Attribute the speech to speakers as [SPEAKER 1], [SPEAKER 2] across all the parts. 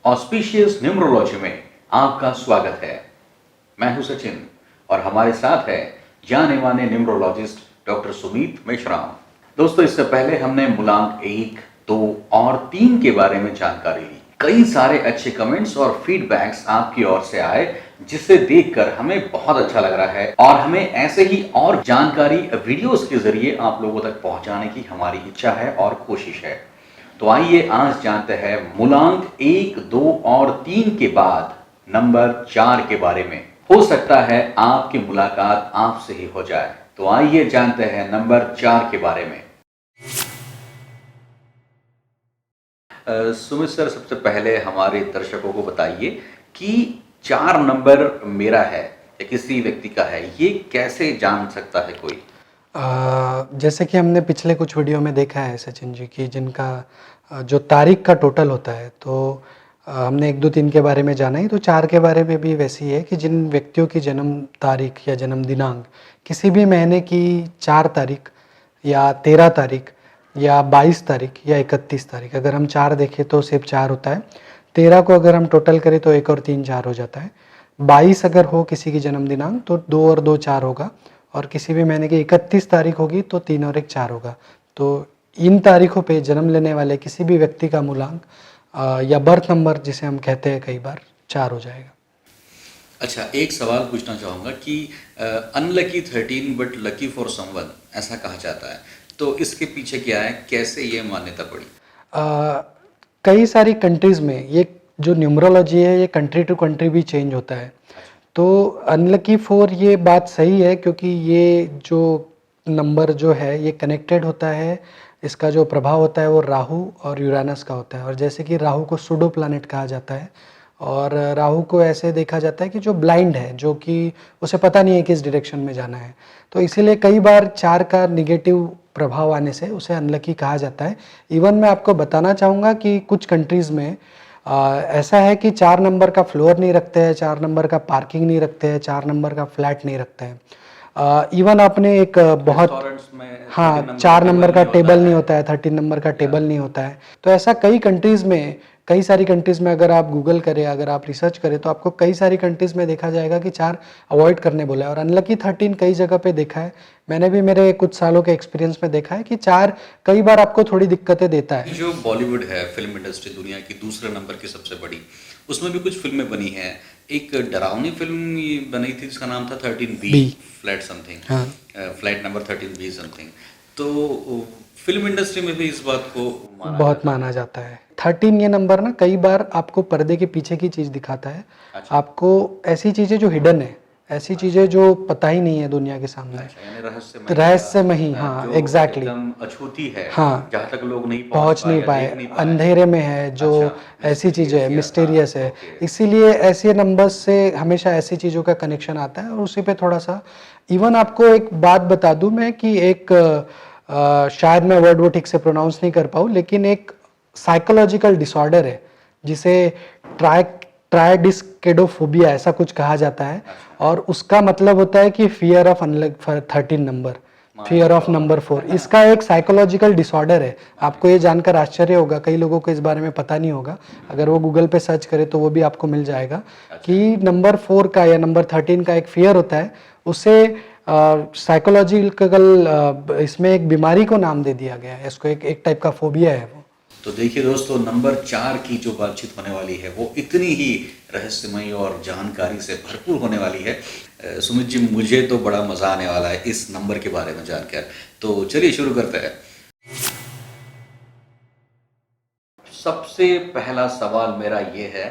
[SPEAKER 1] Auspicious numerology में आपका स्वागत है। मैं हूं सचिन और हमारे साथ है जाने माने न्यूमरोलॉजिस्ट डॉक्टर सुमित मेश्राम। दोस्तों, इससे पहले हमने मूलांक 1, 2 और 3 के बारे में जानकारी ली। कई सारे अच्छे कमेंट्स और फीडबैक्स आपकी ओर से आए, जिसे देखकर हमें बहुत अच्छा लग रहा है और हमें ऐसे ही और जानकारी वीडियोस के जरिए आप लोगों तक पहुंचाने की हमारी इच्छा है और कोशिश है। तो आइए आज जानते हैं मूलांक 1, 2 और 3 के बाद नंबर 4 के बारे में। हो सकता है आपकी मुलाकात आपसे ही हो जाए। तो आइए जानते हैं नंबर 4 के बारे में। सुमित सर, सबसे पहले हमारे दर्शकों को बताइए कि 4 नंबर मेरा है या किसी व्यक्ति का है, ये कैसे जान सकता है कोई?
[SPEAKER 2] जैसे कि हमने पिछले कुछ वीडियो में देखा है सचिन जी कि जिनका जो तारीख का टोटल होता है, तो हमने 1, 2, 3 के बारे में जाना ही, तो 4 के बारे में भी वैसी है कि जिन व्यक्तियों की जन्म तारीख या जन्म दिनांक किसी भी महीने की 4 तारीख या 13 तारीख या 22 तारीख या 31 तारीख, अगर हम 4 देखें तो सिर्फ 4 होता है। 13 को अगर हम टोटल करें तो 1 और 3 4 हो जाता है। 22 अगर हो किसी की जन्म दिनांक तो 2 और 2 4 होगा, और किसी भी महीने की 31 तारीख होगी तो 3 और 1 4 होगा। तो इन तारीखों पे जन्म लेने वाले किसी भी व्यक्ति का मूलांक या बर्थ नंबर जिसे हम कहते हैं कई बार 4 हो जाएगा।
[SPEAKER 1] अच्छा, एक सवाल पूछना चाहूँगा कि unlucky 13 but lucky for someone, ऐसा कहा जाता है, तो इसके पीछे क्या है, कैसे ये मान्यता पड़ी?
[SPEAKER 2] अ, कई सारी कंट्रीज़ में ये जो न्यूमरोलॉजी है ये कंट्री टू कंट्री भी चेंज होता है। तो अनलकी फॉर ये बात सही है, क्योंकि ये जो नंबर जो है ये कनेक्टेड होता है, इसका जो प्रभाव होता है वो राहु और यूरेनस का होता है। और जैसे कि राहु को सूडो प्लैनेट कहा जाता है, और राहु को ऐसे देखा जाता है कि जो ब्लाइंड है, जो कि उसे पता नहीं है किस डायरेक्शन में जाना है। तो इसीलिए कई बार 4 का नेगेटिव प्रभाव आने से उसे अनलकी कहा जाता है। इवन मैं आपको बताना चाहूँगा कि कुछ कंट्रीज़ में ऐसा है कि 4 नंबर का फ्लोर नहीं रखते हैं, 4 नंबर का पार्किंग नहीं रखते हैं, 4 नंबर का फ्लैट नहीं रखते हैं। इवन आपने एक बहुत,
[SPEAKER 1] रेस्टोरेंट्स में 13
[SPEAKER 2] हाँ,
[SPEAKER 1] नंबर का
[SPEAKER 2] 4
[SPEAKER 1] टेबल
[SPEAKER 2] नंबर का
[SPEAKER 1] नहीं होता
[SPEAKER 2] टेबल नहीं
[SPEAKER 1] है।
[SPEAKER 2] होता है, 13 नंबर का
[SPEAKER 1] या
[SPEAKER 2] टेबल नहीं होता है। तो ऐसा कई कंट्रीज़ में, कई सारी कंट्रीज़ में अगर आप गूगल करें, अगर आप रिसर्च करें, तो आपको कई सारी कंट्रीज़ में देखा जाएगा कि 4 अवॉइड करने बोला है। और अनलकी 13 कई जगह पे देखा है, मैंने भी मेरे कुछ सालों के एक्सपीरियंस में देखा है कि 4 कई बार आपको थोड़ी दिक्कतें देता है।
[SPEAKER 1] जो बॉलीवुड है, फिल्म इंडस्ट्री दुनिया की दूसरे नंबर की सबसे बड़ी, उसमें भी कुछ फिल्में बनी हैं। एक डरावनी फिल्म ये बनी थी जिसका नाम था 13B,
[SPEAKER 2] बी,
[SPEAKER 1] फ्लैट समथिंग,
[SPEAKER 2] हाँ,
[SPEAKER 1] फ्लैट नंबर 13B समथिंग। तो फिल्म इंडस्ट्री में भी इस बात को माना
[SPEAKER 2] बहुत
[SPEAKER 1] जाता है।
[SPEAKER 2] माना जाता है। 13 ये नंबर ना कई बार आपको पर्दे के पीछे की चीज़ दिखाता है।
[SPEAKER 1] अच्छा।
[SPEAKER 2] आपको ऐसी चीज़ें जो हिडन है, ऐसी चीज़ें जो पता ही नहीं है दुनिया के सामने,
[SPEAKER 1] अच्छा, यानी रहस्यमय या
[SPEAKER 2] रहस्यमयी, हाँ,
[SPEAKER 1] जो
[SPEAKER 2] एग्ज़ैक्टली,
[SPEAKER 1] एकदम अछूती है,
[SPEAKER 2] हाँ,
[SPEAKER 1] जहाँ तक लोग नहीं पहुँच
[SPEAKER 2] पहुँच
[SPEAKER 1] पाए
[SPEAKER 2] नहीं
[SPEAKER 1] या
[SPEAKER 2] पाए,
[SPEAKER 1] देख नहीं पाए।
[SPEAKER 2] अंधेरे में है, जो
[SPEAKER 1] अच्छा,
[SPEAKER 2] ऐसी चीज़ें
[SPEAKER 1] मिस्टीरियस
[SPEAKER 2] हैं,
[SPEAKER 1] या हाँ,
[SPEAKER 2] मिस्टीरियस है।
[SPEAKER 1] ओके।
[SPEAKER 2] इसीलिए ऐसे नंबर्स से हमेशा ऐसी चीज़ों का कनेक्शन आता है, और उसी पे थोड़ा-सा इवन आपको एक बात बता दूँ मैं कि एक शायद मैं वर्ड वो ठीक से प्रोनाउंस नहीं कर पाऊँ, लेकिन एक साइकोलॉजिकल डिसऑर्डर है, जिसे ट्राई ट्राइडिस्केडोफोबिया ऐसा कुछ कहा जाता है।
[SPEAKER 1] अच्छा,
[SPEAKER 2] और उसका मतलब होता है कि fear of 13 number,
[SPEAKER 1] my
[SPEAKER 2] fear of number
[SPEAKER 1] God.
[SPEAKER 2] 4, इसका एक साइकोलॉजिकल डिसऑर्डर है। आपको ये जानकर आश्चर्य होगा, कई लोगों को इस बारे में पता नहीं होगा। अगर वो गूगल पे सर्च करे तो वो भी आपको मिल जाएगा
[SPEAKER 1] अच्छा,
[SPEAKER 2] कि नंबर 4 का या नंबर 13 का एक फियर होता है। उसे साइकोलॉजिकल इसमें एक बीमारी को नाम दे दिया गया है, इसको एक टाइप का फोबिया है वो।
[SPEAKER 1] तो देखिए दोस्तों, नंबर 4 की जो बातचीत होने वाली है वो इतनी ही रहस्यमयी और जानकारी से भरपूर होने वाली है। सुमित जी, मुझे तो बड़ा मज़ा आने वाला है इस नंबर के बारे में जानकर। तो चलिए शुरू करते हैं। सबसे पहला सवाल मेरा ये है,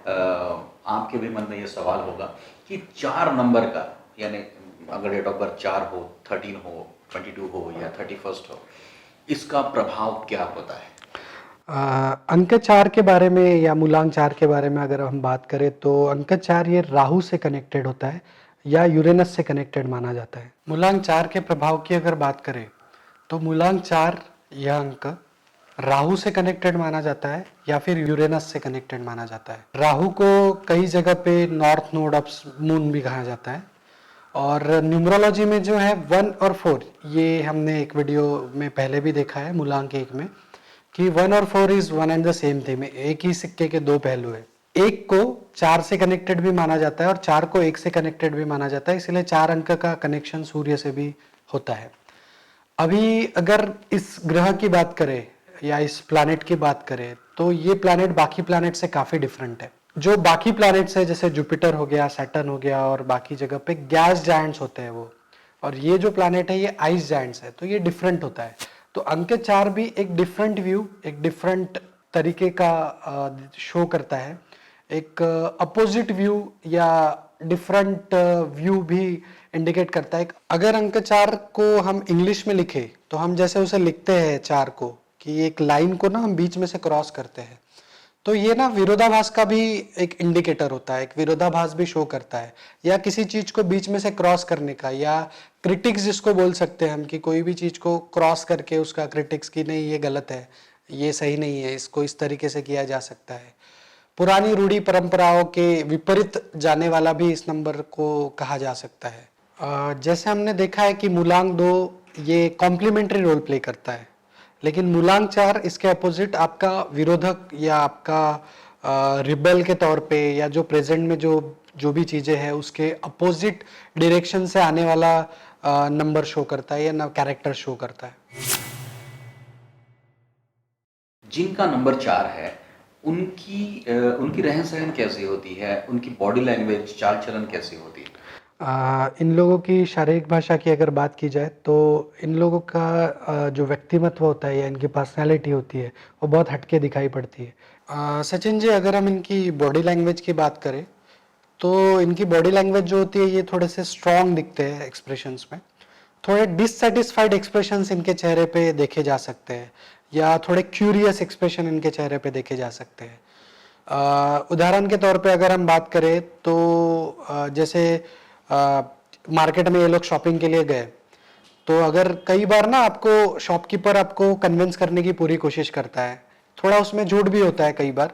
[SPEAKER 1] आपके भी मन में ये सवाल होगा कि 4 नंबर का, यानी अगर डेट ऑफ बर्थ 4 हो, 13 हो, 22 हो या 31 हो, इसका प्रभाव क्या होता है?
[SPEAKER 2] अंक 4 के बारे में या मूलांक 4 के बारे में अगर हम बात करें, तो अंक 4 ये राहु से कनेक्टेड होता है या यूरेनस से कनेक्टेड माना जाता है। मूलांक 4 के प्रभाव की अगर बात करें, तो मूलांक 4 यह अंक राहु से कनेक्टेड माना जाता है या फिर यूरेनस से कनेक्टेड माना जाता है। राहु को कई जगह पे नॉर्थ नोड ऑफ मून भी कहा जाता है। और न्यूमरोलॉजी में जो है 1 और 4, ये हमने एक वीडियो में पहले भी देखा है मूलांक 1 में, कि 1 और 4 is one and the same thing, एक ही सिक्के के दो पहलू है। एक को 4 से कनेक्टेड भी माना जाता है और 4 को 1 से कनेक्टेड भी माना जाता है, इसलिए 4 अंक का कनेक्शन सूर्य से भी होता है। अभी अगर इस ग्रह की बात करें या इस प्लैनेट की बात करें तो ये प्लैनेट बाकी प्लैनेट से काफी डिफरेंट है। जो बाकी प्लैनेट्स है जैसे जुपिटर हो गया, सैटर्न हो गया और बाकी जगह पे गैस जायंट्स होते हैं वो, और ये जो प्लैनेट है ये आइस जायंट्स है, तो ये डिफरेंट होता है। तो अंक 4 भी एक डिफरेंट व्यू, एक डिफरेंट तरीके का शो करता है, एक अपोजिट व्यू या डिफरेंट व्यू भी इंडिकेट करता है। अगर अंक 4 को हम इंग्लिश में लिखे तो हम जैसे उसे लिखते हैं 4 को कि एक लाइन को ना हम बीच में से क्रॉस करते हैं, तो ये ना विरोधाभास का भी एक इंडिकेटर होता है, एक विरोधाभास भी शो करता है, या किसी चीज को बीच में से क्रॉस करने का, या क्रिटिक्स जिसको बोल सकते हैं हम, कि कोई भी चीज को क्रॉस करके उसका क्रिटिक्स की नहीं ये गलत है, ये सही नहीं है, इसको इस तरीके से किया जा सकता है। पुरानी रूढ़ी परंपराओं के विपरीत जाने वाला भी इस नंबर को कहा जा सकता है। जैसे हमने देखा है कि मूलांक 2 ये कॉम्प्लीमेंट्री रोल प्ले करता है, लेकिन मूलांक 4 इसके अपोजिट आपका विरोधक या आपका रिबेल के तौर पे, या जो प्रेजेंट में जो जो भी चीजें हैं उसके अपोजिट डायरेक्शन से आने वाला नंबर शो करता है या कैरेक्टर शो करता है।
[SPEAKER 1] जिनका नंबर 4 है, उनकी रहन सहन कैसी होती है, उनकी बॉडी लैंग्वेज, चाल चलन कैसी होती है?
[SPEAKER 2] इन लोगों की शारीरिक भाषा की अगर बात की जाए तो इन लोगों का जो व्यक्तिमत्व होता है या इनकी पर्सनालिटी होती है वो बहुत हटके दिखाई पड़ती है। सचिन जी, अगर हम इनकी बॉडी लैंग्वेज की बात करें तो इनकी बॉडी लैंग्वेज जो होती है ये थोड़े से स्ट्रॉन्ग दिखते हैं एक्सप्रेशंस में, थोड़े डिससेटिस्फाइड एक्सप्रेशंस इनके चेहरे पे देखे जा सकते हैं, या थोड़े क्यूरियस एक्सप्रेशन इनके चेहरे पे देखे जा सकते हैं। उदाहरण के तौर पे अगर हम बात करें तो जैसे मार्केट में ये लोग शॉपिंग के लिए गए, तो अगर कई बार ना आपको शॉपकीपर आपको कन्विंस करने की पूरी कोशिश करता है, थोड़ा उसमें झूठ भी होता है कई बार।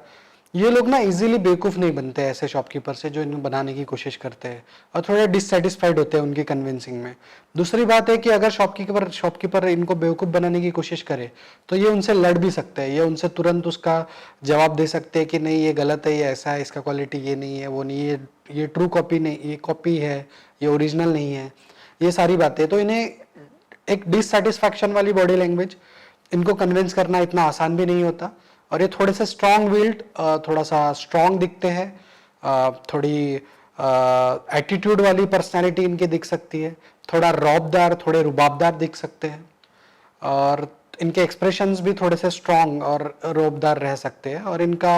[SPEAKER 2] ये लोग ना इजीली बेवकूफ नहीं बनते ऐसे शॉपकीपर से जो इन्हें बनाने की कोशिश करते हैं, और थोड़े डिससेटिस्फाइड होते हैं उनकी कन्विंसिंग में। दूसरी बात है कि अगर शॉपकीपर इनको बेवकूफ बनाने की कोशिश करे तो ये उनसे लड़ भी सकते हैं, ये उनसे तुरंत उसका जवाब दे सकते हैं कि नहीं ये गलत है, ये ऐसा है, इसका क्वालिटी ये नहीं है, वो नहीं, ये ट्रू कॉपी नहीं, ये कॉपी है, ये ओरिजिनल नहीं है, ये सारी बातें। तो इन्हें एक डिससेटिस्फैक्शन वाली बॉडी लैंग्वेज, इनको कन्विंस करना इतना आसान भी नहीं होता, और ये थोड़े से स्ट्रॉन्ग विल्ड, थोड़ा सा स्ट्रॉन्ग दिखते हैं, थोड़ी एटीट्यूड वाली पर्सनालिटी इनकी दिख सकती है, थोड़ा रौबदार, थोड़े रुबाबदार दिख सकते हैं, और इनके एक्सप्रेशंस भी थोड़े से स्ट्रॉन्ग और रौबदार रह सकते हैं, और इनका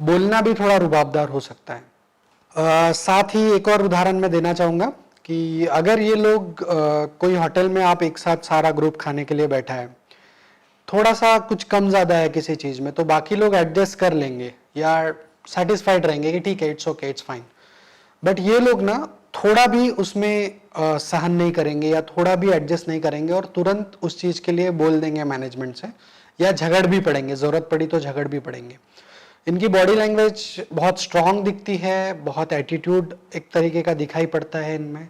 [SPEAKER 2] बोलना भी थोड़ा रुबाबदार हो सकता है। साथ ही एक और उदाहरण मैं देना चाहूँगा कि अगर ये लोग कोई होटल में आप एक साथ सारा ग्रुप खाने के लिए बैठा है, थोड़ा सा कुछ कम ज़्यादा है किसी चीज़ में, तो बाकी लोग एडजस्ट कर लेंगे या सेटिस्फाइड रहेंगे कि ठीक है, it's okay, it's fine. But ये लोग ना थोड़ा भी उसमें सहन नहीं करेंगे या थोड़ा भी एडजस्ट नहीं करेंगे और तुरंत उस चीज़ के लिए बोल देंगे मैनेजमेंट से, या झगड़ भी पड़ेंगे, ज़रूरत पड़ी तो झगड़ भी पड़ेंगे। इनकी बॉडी लैंग्वेज बहुत स्ट्रांग दिखती है, बहुत एटीट्यूड एक तरीके का दिखाई पड़ता है इनमें,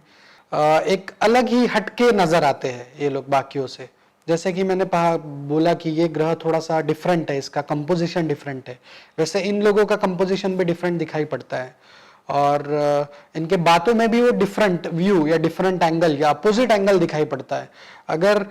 [SPEAKER 2] एक अलग ही हटके नजर आते हैं ये लोग बाकियों से। जैसे कि मैंने बोला कि ये ग्रह थोड़ा सा डिफरेंट है, इसका कंपोजिशन डिफरेंट है, वैसे इन लोगों का कंपोजिशन भी डिफरेंट दिखाई पड़ता है, और इनके बातों में भी वो डिफरेंट व्यू या डिफरेंट एंगल या अपोजिट एंगल दिखाई पड़ता है। अगर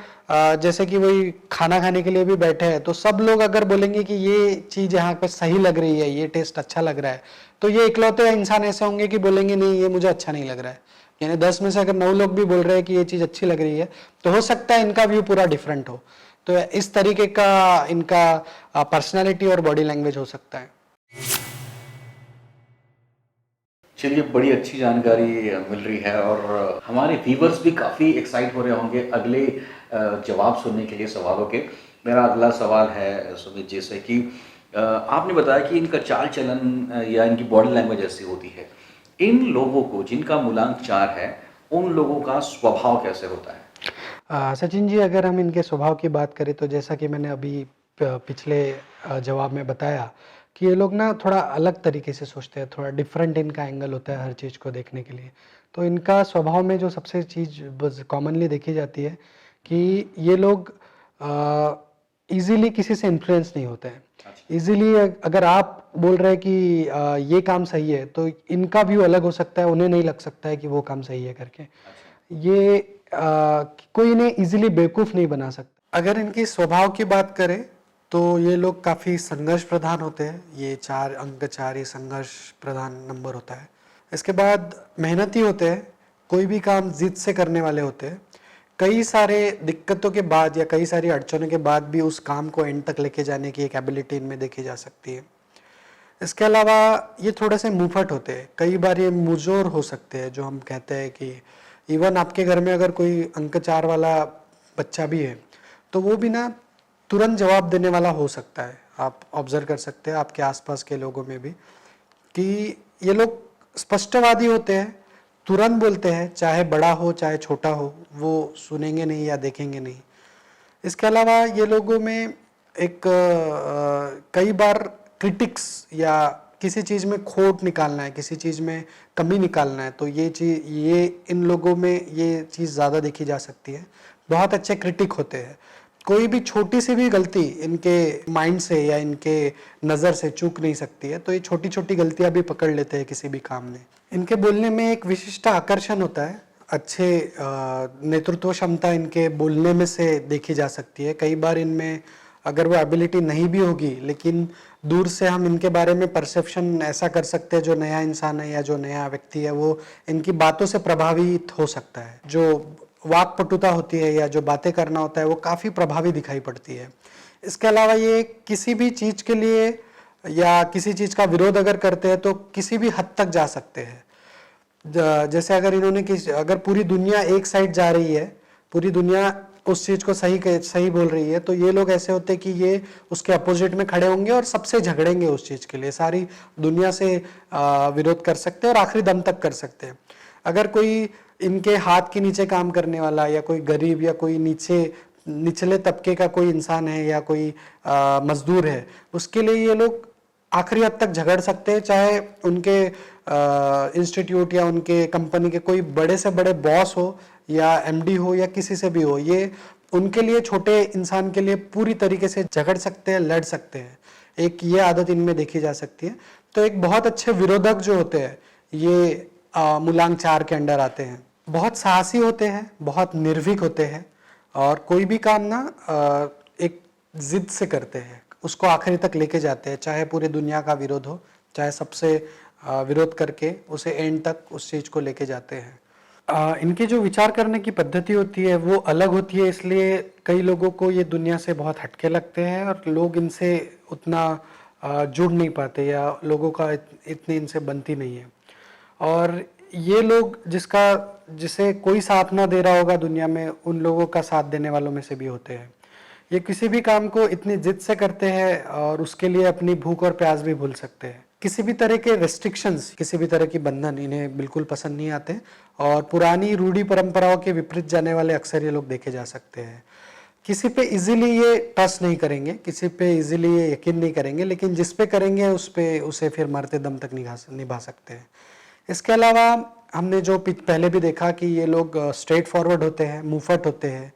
[SPEAKER 2] जैसे कि वही खाना खाने के लिए भी बैठे हैं तो सब लोग अगर बोलेंगे कि ये चीज़ यहाँ पे सही लग रही है, ये टेस्ट अच्छा लग रहा है, तो ये इकलौते इंसान ऐसे होंगे कि बोलेंगे नहीं ये मुझे अच्छा नहीं लग रहा है। यानी 10 में से अगर 9 लोग भी बोल रहे हैं कि ये चीज़ अच्छी लग रही है, तो हो सकता है इनका व्यू पूरा डिफरेंट हो। तो इस तरीके का इनका पर्सनैलिटी और बॉडी लैंग्वेज हो सकता है।
[SPEAKER 1] चलिए, बड़ी अच्छी जानकारी मिल रही है और हमारे व्यूवर्स भी काफ़ी एक्साइट हो रहे होंगे अगले जवाब सुनने के लिए सवालों के। मेरा अगला सवाल है सुमित जी से कि आपने बताया कि इनका चाल चलन या इनकी बॉडी लैंग्वेज ऐसी होती है। इन लोगों को जिनका मूलांक 4 है, उन लोगों का स्वभाव कैसे होता है?
[SPEAKER 2] सचिन जी, अगर हम इनके स्वभाव की बात करें तो जैसा कि मैंने अभी पिछले जवाब में बताया कि ये लोग ना थोड़ा अलग तरीके से सोचते हैं, थोड़ा डिफरेंट इनका एंगल होता है हर चीज़ को देखने के लिए। तो इनका स्वभाव में जो सबसे चीज़ बस कॉमनली देखी जाती है कि ये लोग इजीली किसी से इन्फ्लुएंस नहीं होते हैं।
[SPEAKER 1] अच्छा।
[SPEAKER 2] इजीली अगर आप बोल रहे हैं कि ये काम सही है, तो इनका व्यू अलग हो सकता है, उन्हें नहीं लग सकता है कि वो काम सही है करके।
[SPEAKER 1] अच्छा।
[SPEAKER 2] ये कोई इन्हें इजीली बेवकूफ़ नहीं बना सकता। अगर इनकी स्वभाव की बात करें तो ये लोग काफ़ी संघर्ष प्रधान होते हैं। ये 4 अंक 4 ये संघर्ष प्रधान नंबर होता है। इसके बाद मेहनती होते हैं, कोई भी काम जिद से करने वाले होते हैं। कई सारे दिक्कतों के बाद या कई सारी अड़चनों के बाद भी उस काम को एंड तक लेके जाने की एक एबिलिटी इनमें देखी जा सकती है। इसके अलावा ये थोड़े से मुंहफट होते हैं, कई बार ये मुंहजोर हो सकते हैं, जो हम कहते हैं कि इवन आपके घर में अगर कोई अंक 4 वाला बच्चा भी है तो वो भी ना तुरंत जवाब देने वाला हो सकता है। आप ऑब्जर्व कर सकते हैं आपके आसपास के लोगों में भी कि ये लोग स्पष्टवादी होते हैं, तुरंत बोलते हैं, चाहे बड़ा हो चाहे छोटा हो, वो सुनेंगे नहीं या देखेंगे नहीं। इसके अलावा ये लोगों में एक कई बार क्रिटिक्स या किसी चीज़ में खोट निकालना है, किसी चीज़ में कमी निकालना है, तो ये इन लोगों में ये चीज़ ज़्यादा देखी जा सकती है। बहुत अच्छे क्रिटिक होते हैं, कोई भी छोटी सी भी गलती इनके माइंड से या इनके नज़र से चूक नहीं सकती है, तो ये छोटी छोटी गलतियां भी पकड़ लेते हैं किसी भी काम में। इनके बोलने में एक विशिष्ट आकर्षण होता है, अच्छे नेतृत्व क्षमता इनके बोलने में से देखी जा सकती है। कई बार इनमें अगर वो एबिलिटी नहीं भी होगी, लेकिन दूर से हम इनके बारे में परसेप्शन ऐसा कर सकते हैं, जो नया इंसान है या जो नया व्यक्ति है वो इनकी बातों से प्रभावित हो सकता है। जो वाक्पटुता होती है या जो बातें करना होता है वो काफ़ी प्रभावी दिखाई पड़ती है। इसके अलावा ये किसी भी चीज़ के लिए या किसी चीज़ का विरोध अगर करते हैं तो किसी भी हद तक जा सकते हैं। जैसे अगर अगर पूरी दुनिया एक साइड जा रही है, पूरी दुनिया उस चीज को सही बोल रही है, तो ये लोग ऐसे होते हैं कि ये उसके अपोजिट में खड़े होंगे और सबसे झगड़ेंगे उस चीज के लिए, सारी दुनिया से विरोध कर सकते हैं और आखिरी दम तक कर सकते हैं। अगर कोई इनके हाथ के नीचे काम करने वाला या कोई गरीब या कोई निचले तबके का कोई इंसान है या कोई मजदूर है, उसके लिए ये लोग आखिरी हद तक झगड़ सकते हैं, चाहे उनके इंस्टीट्यूट या उनके कंपनी के कोई बड़े से बड़े बॉस हो या एमडी हो या किसी से भी हो, ये उनके लिए छोटे इंसान के लिए पूरी तरीके से झगड़ सकते हैं, लड़ सकते हैं। एक ये आदत इनमें देखी जा सकती है। तो एक बहुत अच्छे विरोधक जो होते हैं ये मूलांक 4 के अंडर आते हैं। बहुत साहसी होते हैं, बहुत निर्भीक होते हैं और कोई भी काम ना एक जिद से करते हैं, उसको आखिरी तक लेके जाते हैं, चाहे पूरी दुनिया का विरोध हो, चाहे सबसे विरोध करके उसे एंड तक उस चीज को लेके जाते हैं। इनकी जो विचार करने की पद्धति होती है वो अलग होती है, इसलिए कई लोगों को ये दुनिया से बहुत हटके लगते हैं और लोग इनसे उतना जुड़ नहीं पाते या लोगों का इतनी इनसे बनती नहीं है। और ये लोग जिसे कोई साथ ना दे रहा होगा दुनिया में, उन लोगों का साथ देने वालों में से भी होते हैं। ये किसी भी काम को इतनी जिद से करते हैं और उसके लिए अपनी भूख और प्यास भी भूल सकते हैं। किसी भी तरह के रेस्ट्रिक्शंस, किसी भी तरह की बंधन इन्हें बिल्कुल पसंद नहीं आते और पुरानी रूढ़ी परंपराओं के विपरीत जाने वाले अक्सर ये लोग देखे जा सकते हैं। किसी पे इजीली ये ट्रस्ट नहीं करेंगे, किसी पे इजीली ये यकीन नहीं करेंगे, लेकिन जिस पे करेंगे उसे फिर मरते दम तक निभा सकते हैं। इसके अलावा हमने जो पहले भी देखा कि ये लोग स्ट्रेट फॉरवर्ड होते हैं, मुंहफट होते हैं,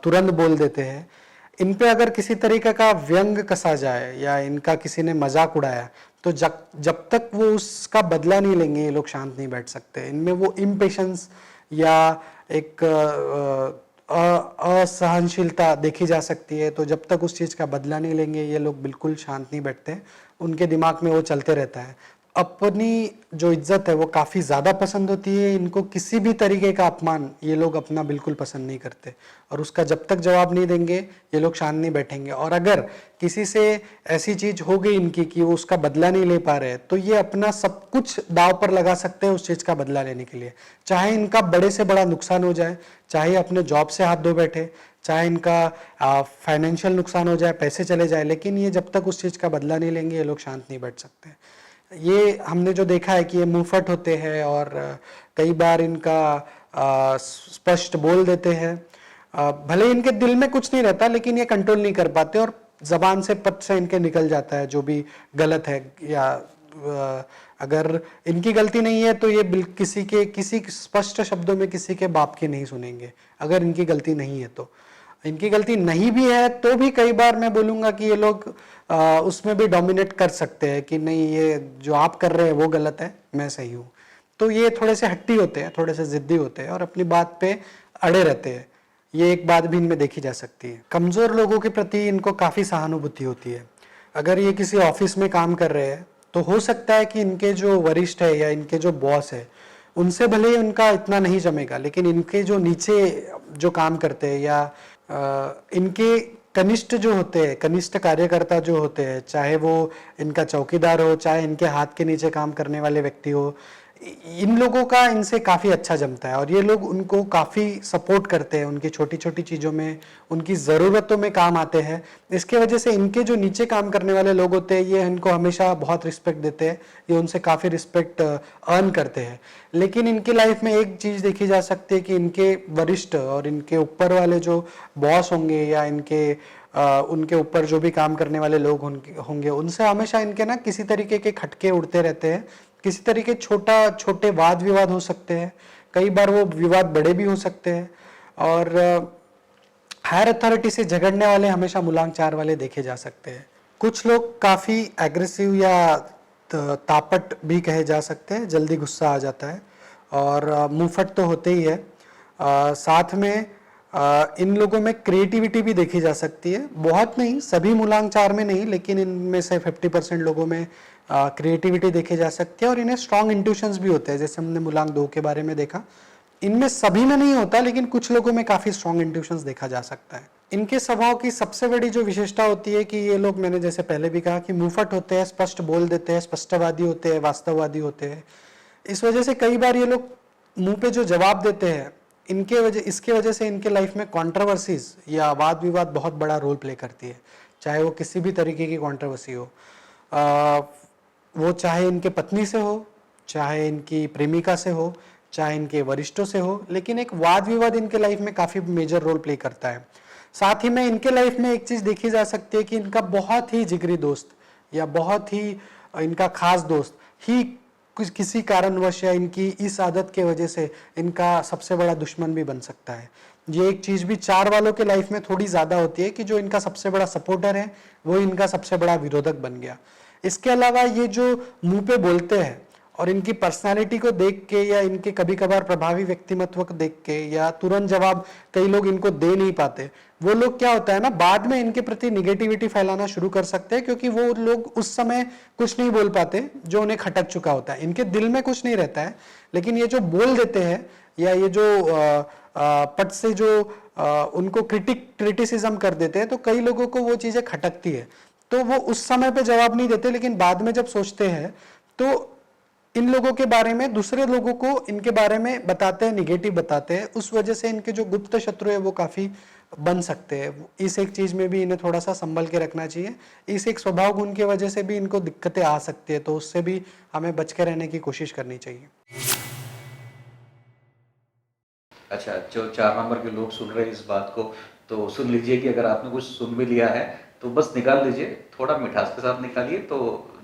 [SPEAKER 2] तुरंत बोल देते हैं। इन पे अगर किसी तरीके का व्यंग कसा जाए या इनका किसी ने मजाक उड़ाया, तो जब तक वो उसका बदला नहीं लेंगे ये लोग शांत नहीं बैठ सकते। इनमें वो इम्पेशंस या एक असहनशीलता देखी जा सकती है, तो जब तक उस चीज़ का बदला नहीं लेंगे ये लोग बिल्कुल शांत नहीं बैठते। उनके दिमाग में वो चलते रहता है। अपनी जो इज्जत है वो काफ़ी ज़्यादा पसंद होती है, इनको किसी भी तरीके का अपमान ये लोग अपना बिल्कुल पसंद नहीं करते और उसका जब तक जवाब नहीं देंगे ये लोग शांत नहीं बैठेंगे। और अगर किसी से ऐसी चीज़ हो गई इनकी कि वो उसका बदला नहीं ले पा रहे, तो ये अपना सब कुछ दांव पर लगा सकते हैं उस चीज़ का बदला लेने के लिए, चाहे इनका बड़े से बड़ा नुकसान हो जाए, चाहे अपने जॉब से हाथ धो बैठे, चाहे इनका फाइनेंशियल नुकसान हो जाए, पैसे चले जाए, लेकिन ये जब तक उस चीज़ का बदला नहीं लेंगे ये लोग शांत नहीं बैठ सकते। ये हमने जो देखा है कि ये मुंहफट होते हैं और कई बार इनका स्पष्ट बोल देते हैं। भले इनके दिल में कुछ नहीं रहता, लेकिन ये कंट्रोल नहीं कर पाते और जबान से पट से इनके निकल जाता है जो भी गलत है, या अगर इनकी गलती नहीं है तो ये किसी स्पष्ट शब्दों में किसी के बाप की नहीं सुनेंगे अगर इनकी गलती नहीं है तो। इनकी गलती नहीं भी है तो भी कई बार मैं बोलूँगा कि ये लोग उसमें भी डोमिनेट कर सकते हैं कि नहीं, ये जो आप कर रहे हैं वो गलत है, मैं सही हूँ। तो ये थोड़े से हट्टी होते हैं, थोड़े से ज़िद्दी होते हैं और अपनी बात पे अड़े रहते हैं। ये एक बात भी इनमें देखी जा सकती है। कमज़ोर लोगों के प्रति इनको काफ़ी सहानुभूति होती है। अगर ये किसी ऑफिस में काम कर रहे हैं तो हो सकता है कि इनके जो वरिष्ठ है या इनके जो बॉस है उनसे भले ही उनका इतना नहीं जमेगा, लेकिन इनके जो नीचे जो काम करते हैं या इनके कनिष्ठ जो होते हैं, कनिष्ठ कार्यकर्ता जो होते हैं, चाहे वो इनका चौकीदार हो, चाहे इनके हाथ के नीचे काम करने वाले व्यक्ति हो, इन लोगों का इनसे काफ़ी अच्छा जमता है और ये लोग उनको काफ़ी सपोर्ट करते हैं, उनकी छोटी छोटी चीज़ों में, उनकी ज़रूरतों में काम आते हैं। इसके वजह से इनके जो नीचे काम करने वाले लोग होते हैं ये इनको हमेशा बहुत रिस्पेक्ट देते हैं, ये उनसे काफ़ी रिस्पेक्ट अर्न करते हैं। लेकिन इनकी लाइफ में एक चीज़ देखी जा सकती है कि इनके वरिष्ठ और इनके ऊपर वाले जो बॉस होंगे या उनके ऊपर जो भी काम करने वाले लोग होंगे उनसे हमेशा इनके ना किसी तरीके के खटके उड़ते रहते हैं, किसी तरीके छोटे वाद विवाद हो सकते हैं, कई बार वो विवाद बड़े भी हो सकते हैं और हायर अथॉरिटी से झगड़ने वाले हमेशा मुलांक 4 वाले देखे जा सकते हैं। कुछ लोग काफ़ी एग्रेसिव या तापट भी कहे जा सकते हैं, जल्दी गुस्सा आ जाता है और मुंहफट तो होते ही है। साथ में इन लोगों में क्रिएटिविटी भी देखी जा सकती है, बहुत नहीं, सभी मूलांक 4 में नहीं, लेकिन इनमें से 50% लोगों में क्रिएटिविटी देखी जा सकती है और इन्हें स्ट्रॉन्ग इंट्यूशंस भी होते हैं, जैसे हमने मूलांक 2 के बारे में देखा। इनमें सभी में नहीं होता, लेकिन कुछ लोगों में काफ़ी स्ट्रॉन्ग इंट्यूशंस देखा जा सकता है। इनके स्वभाव की सबसे बड़ी जो विशेषता होती है कि ये लोग, मैंने जैसे पहले भी कहा, कि मुंहफट होते हैं, स्पष्ट बोल देते हैं, स्पष्टवादी होते हैं, वास्तववादी होते हैं। इस वजह से कई बार ये लोग मुंह पे जो जवाब देते हैं, इसके वजह से इनके लाइफ में कॉन्ट्रोवर्सीज या वाद विवाद बहुत बड़ा रोल प्ले करती है, चाहे वो किसी भी तरीके की कॉन्ट्रोवर्सी हो, वो चाहे इनके पत्नी से हो, चाहे इनकी प्रेमिका से हो, चाहे इनके वरिष्ठों से हो, लेकिन एक वाद विवाद इनके लाइफ में काफ़ी मेजर रोल प्ले करता है। साथ ही में इनके लाइफ में एक चीज़ देखी जा सकती है कि इनका बहुत ही जिगरी दोस्त या बहुत ही इनका खास दोस्त ही किसी कारणवश या इनकी इस आदत के वजह से इनका सबसे बड़ा दुश्मन भी बन सकता है। ये एक चीज़ भी 4 वालों के लाइफ में थोड़ी ज़्यादा होती है कि जो इनका सबसे बड़ा सपोर्टर है वो इनका सबसे बड़ा विरोधक बन गया। इसके अलावा ये जो मुंह पे बोलते हैं और इनकी पर्सनालिटी को देख के या इनके कभी कभार प्रभावी व्यक्तिमत्व को देख के या तुरंत जवाब कई लोग इनको दे नहीं पाते, वो लोग क्या होता है ना, बाद में इनके प्रति निगेटिविटी फैलाना शुरू कर सकते हैं, क्योंकि वो लोग उस समय कुछ नहीं बोल पाते जो उन्हें खटक चुका होता है, इनके दिल में कुछ नहीं रहता है, लेकिन ये जो बोल देते हैं या ये जो पट से जो उनको क्रिटिसिज्म कर देते हैं, तो कई लोगों को वो चीजें खटकती है, तो वो उस समय पे जवाब नहीं देते, लेकिन बाद में जब सोचते हैं तो इन लोगों के बारे में दूसरे लोगों को इनके बारे में बताते हैं, निगेटिव बताते हैं, उस वजह से इनके जो गुप्त शत्रु है वो काफी बन सकते हैं। इस एक चीज में भी इन्हें थोड़ा सा संभल के रखना चाहिए। इस एक स्वभाव गुण की वजह से भी इनको दिक्कतें आ सकती है, तो उससे भी हमें बच के रहने की कोशिश करनी चाहिए।
[SPEAKER 1] अच्छा, जो 4 नंबर के लोग सुन रहे हैं इस बात को, तो सुन लीजिए कि अगर आपने कुछ सुन भी लिया है तो बस निकाल लीजिए, थोड़ा मिठास के साथ निकालिए, तो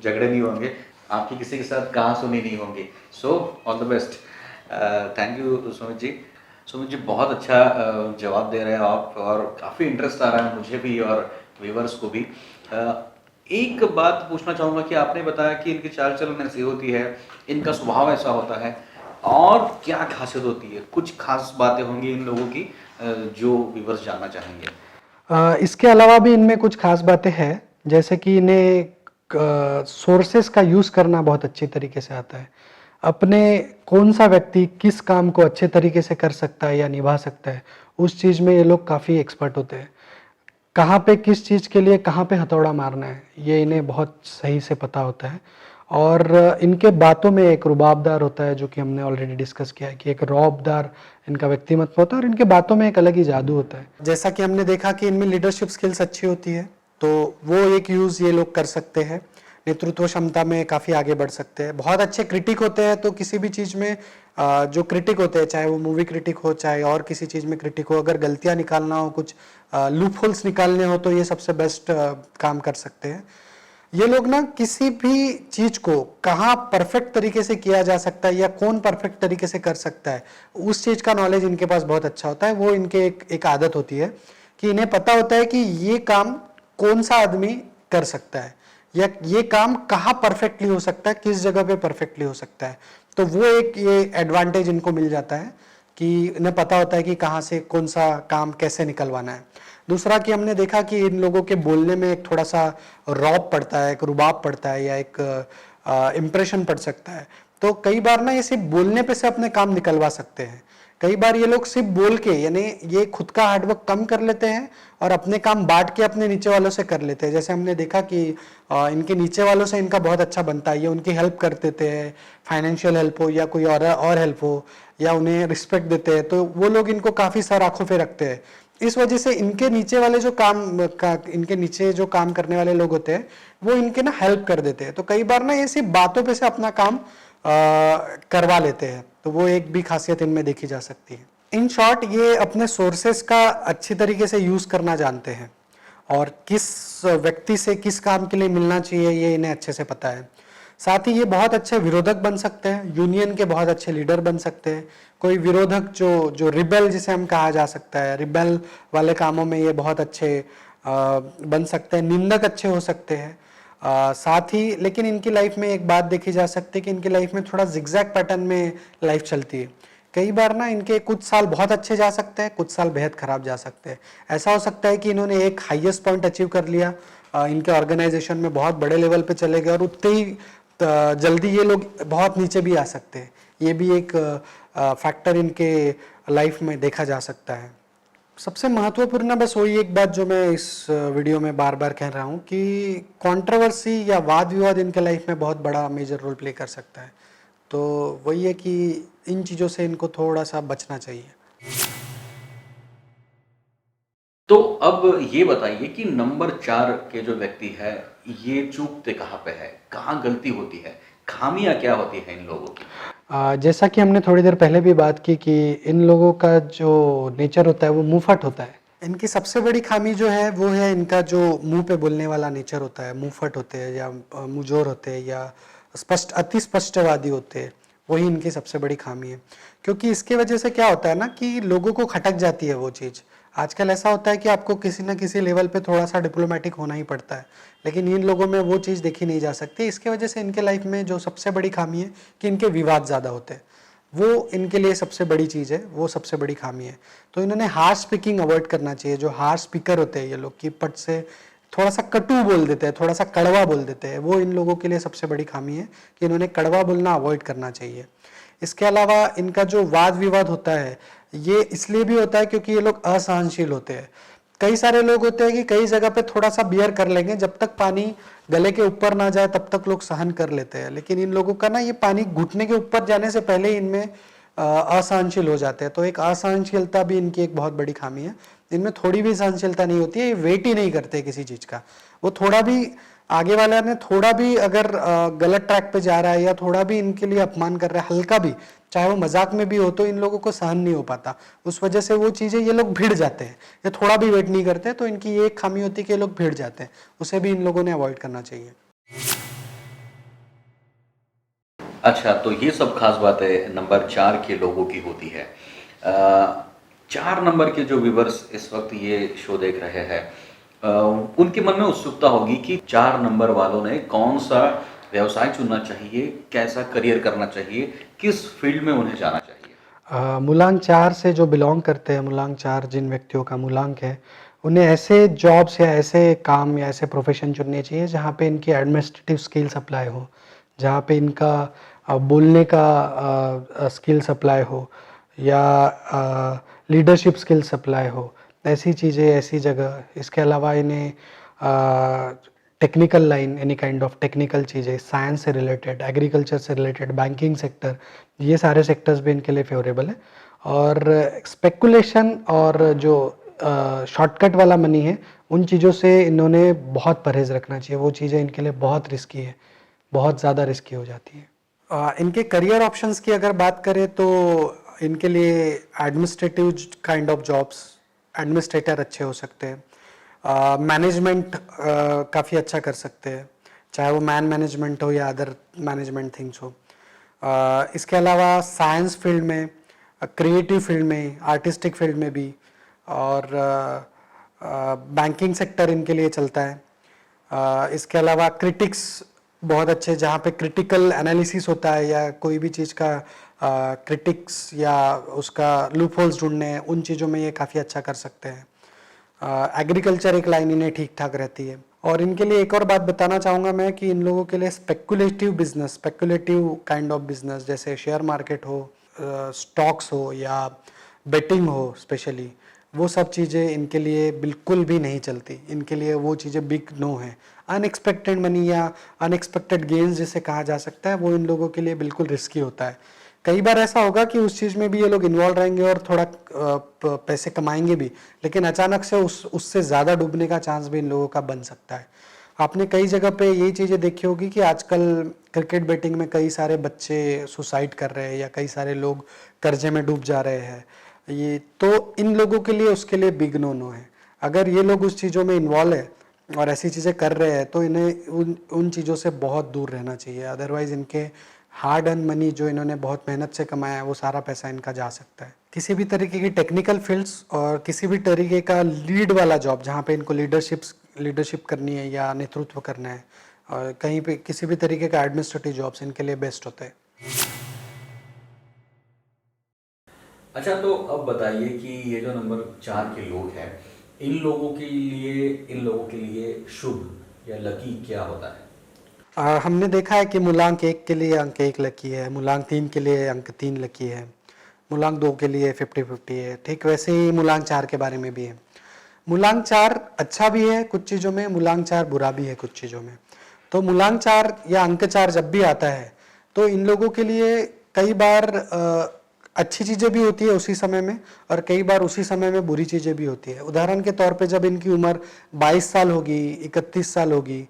[SPEAKER 1] झगड़े नहीं होंगे, आपकी किसी के साथ कहाँ सुनी नहीं होंगी। So all the best. Thank you Sumit ji. Sumit ji, बहुत अच्छा जवाब दे रहे हैं आप और काफ़ी इंटरेस्ट आ रहा है मुझे भी और व्यूवर्स को भी। एक बात पूछना चाहूँगा कि आपने बताया कि इनकी चाल चलन ऐसी होती है, इनका स्वभाव ऐसा होता है, और क्या खासियत होती है? कुछ खास बातें होंगी इन लोगों की जो व्यूवर्स जानना चाहेंगे।
[SPEAKER 2] इसके अलावा भी इनमें कुछ खास बातें हैं, जैसे कि इन्हें सोर्सेस का यूज़ करना बहुत अच्छी तरीके से आता है। अपने कौन सा व्यक्ति किस काम को अच्छे तरीके से कर सकता है या निभा सकता है, उस चीज़ में ये लोग काफ़ी एक्सपर्ट होते हैं। कहाँ पे किस चीज़ के लिए कहाँ पे हथौड़ा मारना है, ये इन्हें बहुत सही से पता होता है। और इनके बातों में एक रुबाबदार होता है, जो कि हमने ऑलरेडी डिस्कस किया है कि एक रौबदार इनका व्यक्तिमत्व होता है और इनके बातों में एक अलग ही जादू होता है। जैसा कि हमने देखा कि इनमें लीडरशिप स्किल्स अच्छी होती है, तो वो एक यूज़ ये लोग कर सकते हैं, नेतृत्व क्षमता में काफ़ी आगे बढ़ सकते हैं। बहुत अच्छे क्रिटिक होते हैं, तो किसी भी चीज़ में जो क्रिटिक होते हैं, चाहे वो मूवी क्रिटिक हो चाहे और किसी चीज़ में क्रिटिक हो, अगर गलतियाँ निकालना हो, कुछ लूप होल्स निकालने हो, तो ये सबसे बेस्ट काम कर सकते हैं। ये लोग ना किसी भी चीज को कहाँ परफेक्ट तरीके से किया जा सकता है या कौन परफेक्ट तरीके से कर सकता है, उस चीज का नॉलेज इनके पास बहुत अच्छा होता है। वो इनके एक आदत होती है कि इन्हें पता होता है कि ये काम कौन सा आदमी कर सकता है या ये काम कहाँ परफेक्टली हो सकता है, किस जगह पे परफेक्टली हो सकता है। तो वो एक ये एडवांटेज इनको मिल जाता है कि इन्हें पता होता है कि कहाँ से कौन सा काम कैसे निकलवाना है। दूसरा कि हमने देखा कि इन लोगों के बोलने में एक थोड़ा सा रौब पड़ता है, एक रुबाब पड़ता है या एक इम्प्रेशन पड़ सकता है। तो कई बार ना ये सिर्फ बोलने पे से अपने काम निकलवा सकते हैं। कई बार ये लोग सिर्फ बोल के, यानी ये खुद का हार्डवर्क कम कर लेते हैं और अपने काम बांट के अपने नीचे वालों से कर लेते हैं। जैसे हमने देखा कि इनके नीचे वालों से इनका बहुत अच्छा बनता है, ये उनकी हेल्प कर देते हैं, फाइनेंशियल हेल्प हो या कोई और हेल्प हो, या उन्हें रिस्पेक्ट देते हैं, तो वो लोग इनको काफ़ी सर आंखों पे रखते हैं। इस वजह से इनके नीचे वाले जो इनके नीचे जो काम करने वाले लोग होते हैं वो इनके ना हेल्प कर देते हैं। तो कई बार ना ये सिर्फ बातों पे से अपना काम करवा लेते हैं। तो वो एक भी खासियत इनमें देखी जा सकती है। इन शॉर्ट, ये अपने सोर्सेस का अच्छी तरीके से यूज करना जानते हैं और किस व्यक्ति से किस काम के लिए मिलना चाहिए ये इन्हें अच्छे से पता है। साथ ही ये बहुत अच्छे विरोधक बन सकते हैं, यूनियन के बहुत अच्छे लीडर बन सकते हैं। कोई विरोधक जो रिबेल जिसे हम कहा जा सकता है, रिबेल वाले कामों में ये बहुत अच्छे बन सकते हैं। निंदक अच्छे हो सकते हैं। साथ ही लेकिन इनकी लाइफ में एक बात देखी जा सकती है कि इनकी लाइफ में थोड़ा जिगजैग पैटर्न में लाइफ चलती है। कई बार ना इनके कुछ साल बहुत अच्छे जा सकते हैं, कुछ साल बेहद खराब जा सकते हैं। ऐसा हो सकता है कि इन्होंने एक हाईएस्ट पॉइंट अचीव कर लिया, इनके ऑर्गेनाइजेशन में बहुत बड़े लेवल पे चले गए और उतने ही जल्दी ये लोग बहुत नीचे भी आ सकते हैं। ये भी एक फैक्टर इनके लाइफ में देखा जा सकता है। सबसे महत्वपूर्ण बस वही एक बात जो मैं इस वीडियो में बार बार कह रहा हूँ कि कंट्रोवर्सी या वाद विवाद इनके लाइफ में बहुत बड़ा मेजर रोल प्ले कर सकता है। तो वही है कि इन चीज़ों से इनको थोड़ा सा बचना चाहिए।
[SPEAKER 1] तो अब ये बताइए कि नंबर 4 के जो व्यक्ति है, ये चूकते कहाँ पे है? कहाँ गलती होती है? खामियाँ क्या होती हैं इन लोगों की?
[SPEAKER 2] जैसा कि हमने थोड़ी देर पहले भी बात की कि इन लोगों का जो नेचर होता है वो मुंहफट होता है। इनकी सबसे बड़ी खामी जो है वो है इनका जो मुंह पे बोलने वाला नेचर होता है। मुंहफट होते हैं या मुंहजोर होते हैं या अति स्पष्टवादी होते हैं, वही इनकी सबसे बड़ी खामी है। क्योंकि इसके वजह से क्या होता है ना कि लोगों को खटक जाती है वो चीज़। आजकल ऐसा होता है कि आपको किसी न किसी लेवल पे थोड़ा सा डिप्लोमेटिक होना ही पड़ता है, लेकिन इन लोगों में वो चीज़ देखी नहीं जा सकती। इसके वजह से इनके लाइफ में जो सबसे बड़ी खामी है कि इनके विवाद ज़्यादा होते हैं। वो इनके लिए सबसे बड़ी चीज़ है, वो सबसे बड़ी खामी है। तो इन्होंने हार्श स्पीकिंग अवॉइड करना चाहिए। जो हार्श स्पीकर होते हैं ये लोग की पट से थोड़ा सा कटु बोल देते हैं, थोड़ा सा कड़वा बोल देते हैं, वो इन लोगों के लिए सबसे बड़ी खामी है कि इन्होंने कड़वा बोलना अवॉइड करना चाहिए। इसके अलावा इनका जो वाद विवाद होता है ये इसलिए भी होता है क्योंकि ये लोग असहनशील होते हैं। कई सारे लोग होते हैं कि कई जगह पे थोड़ा सा बियर कर लेंगे, जब तक पानी गले के ऊपर ना जाए तब तक लोग सहन कर लेते हैं। लेकिन इन लोगों का ना ये पानी घुटने के ऊपर जाने से पहले ही इनमें असहनशील हो जाते हैं। तो एक असहनशीलता भी इनकी एक बहुत बड़ी खामी है। इनमें थोड़ी भी सहनशीलता नहीं होती है, ये वेट ही नहीं करते किसी चीज़ का। वो थोड़ा भी आगे वाला ने थोड़ा भी अगर गलत ट्रैक पे जा रहा है या थोड़ा भी इनके लिए अपमान कर रहा है, हल्का भी, चाहे वो मजाक में भी हो, तो इन लोगों को सहन नहीं हो पाता। उस वजह से वो चीज़ें ये लोग भिड़ जाते हैं, ये थोड़ा भी वेट नहीं करते। तो इनकी ये एक खामी होती है कि ये लोग भिड़ जाते हैं, उसे भी इन लोगों ने अवॉइड करना चाहिए।
[SPEAKER 1] अच्छा, तो ये सब खास बातें नंबर 4 के लोगों की होती है। 4 नंबर के जो व्यूअर्स इस वक्त ये शो देख रहे हैं, उनके मन में उत्सुकता होगी कि 4 नंबर वालों ने कौन सा व्यवसाय चुनना चाहिए, कैसा करियर करना चाहिए, किस फील्ड में उन्हें जाना चाहिए?
[SPEAKER 2] मूलांक 4 से जो बिलोंग करते हैं, मूलांक 4 जिन व्यक्तियों का मूलांक है, उन्हें ऐसे जॉब्स या ऐसे काम या ऐसे प्रोफेशन चुनने चाहिए जहाँ पे इनकी एडमिनिस्ट्रेटिव स्किल्स अप्लाई हो, जहाँ पे इनका बोलने का स्किल्स अप्लाई हो या लीडरशिप स्किल्स अप्लाई हो। ऐसी चीज़ें, ऐसी जगह। इसके अलावा इन्हें technical line, any kind of technical चीज़ें, साइंस से रिलेटेड, एग्रीकल्चर से रिलेटेड, बैंकिंग सेक्टर, ये सारे सेक्टर्स भी इनके लिए फेवरेबल है। और स्पेकुलेशन और जो शॉर्टकट वाला मनी है, उन चीज़ों से इन्होंने बहुत परहेज़ रखना चाहिए। वो चीज़ें इनके लिए बहुत रिस्की है, बहुत ज़्यादा रिस्की हो जाती है। इनके करियर ऑप्शंस की अगर बात करें तो इनके लिए administrative kind of jobs, administrator अच्छे हो सकते हैं। मैनेजमेंट काफ़ी अच्छा कर सकते हैं, चाहे वो मैन मैनेजमेंट हो या अदर मैनेजमेंट थिंग्स हो। इसके अलावा साइंस फील्ड में, क्रिएटिव फील्ड में, आर्टिस्टिक फील्ड में भी, और बैंकिंग सेक्टर इनके लिए चलता है। इसके अलावा क्रिटिक्स बहुत अच्छे, जहाँ पे क्रिटिकल एनालिसिस होता है या कोई भी चीज़ का क्रिटिक्स या उसका लूप होल्स ढूंढने हैं, उन चीज़ों में ये काफ़ी अच्छा कर सकते हैं। एग्रीकल्चर एक लाइन इन्हें ठीक ठाक रहती है। और इनके लिए एक और बात बताना चाहूँगा मैं कि इन लोगों के लिए speculative business, speculative kind of business, जैसे शेयर मार्केट हो, स्टॉक्स हो या बेटिंग हो स्पेशली, वो सब चीज़ें इनके लिए बिल्कुल भी नहीं चलती। इनके लिए वो चीज़ें बिग नो है। अनएक्सपेक्टेड मनी या अनएक्सपेक्टेड गेन्स जिसे कहा जा सकता है, वो इन लोगों के लिए बिल्कुल रिस्की होता है। कई बार ऐसा होगा कि उस चीज़ में भी ये लोग इन्वॉल्व रहेंगे और थोड़ा पैसे कमाएंगे भी, लेकिन अचानक से उससे ज़्यादा डूबने का चांस भी इन लोगों का बन सकता है। आपने कई जगह पे ये चीज़ें देखी होगी कि आजकल क्रिकेट बेटिंग में कई सारे बच्चे सुसाइड कर रहे हैं या कई सारे लोग कर्जे में डूब जा रहे हैं। ये तो इन लोगों के लिए उसके लिए बिग नो नो है। अगर ये लोग उस चीज़ों में इन्वॉल्व है और ऐसी चीज़ें कर रहे हैं तो इन्हें उन चीज़ों से बहुत दूर रहना चाहिए। अदरवाइज इनके हार्ड अर्न मनी जो इन्होंने बहुत मेहनत से कमाया है, वो सारा पैसा इनका जा सकता है। किसी भी तरीके की टेक्निकल फील्ड्स और किसी भी तरीके का लीड वाला जॉब जहाँ पे इनको लीडरशिप करनी है या नेतृत्व करना है, और कहीं पे किसी भी तरीके का एडमिनिस्ट्रेटिव जॉब्स इनके लिए बेस्ट होते हैं।
[SPEAKER 1] अच्छा, तो अब बताइए कि ये जो नंबर 4 के लोग हैं, इन लोगों के लिए शुभ या लकी क्या होता है?
[SPEAKER 2] हमने देखा है कि मूलांक 1 के लिए अंक 1 लकी है, मूलांक 3 के लिए अंक 3 लकी है, मूलांक 2 के लिए 50-50 है। ठीक वैसे ही मूलांक 4 के बारे में भी है। मूलांक 4 अच्छा भी है कुछ चीज़ों में, मूलांक 4 बुरा भी है कुछ चीज़ों में। तो मूलांक 4 या अंक 4 जब भी आता है तो इन लोगों के लिए कई बार अच्छी चीज़ें भी होती है उसी समय में, और कई बार उसी समय में बुरी चीज़ें भी होती है। उदाहरण के तौर पे जब इनकी उम्र 22 साल होगी, 31 साल होगी,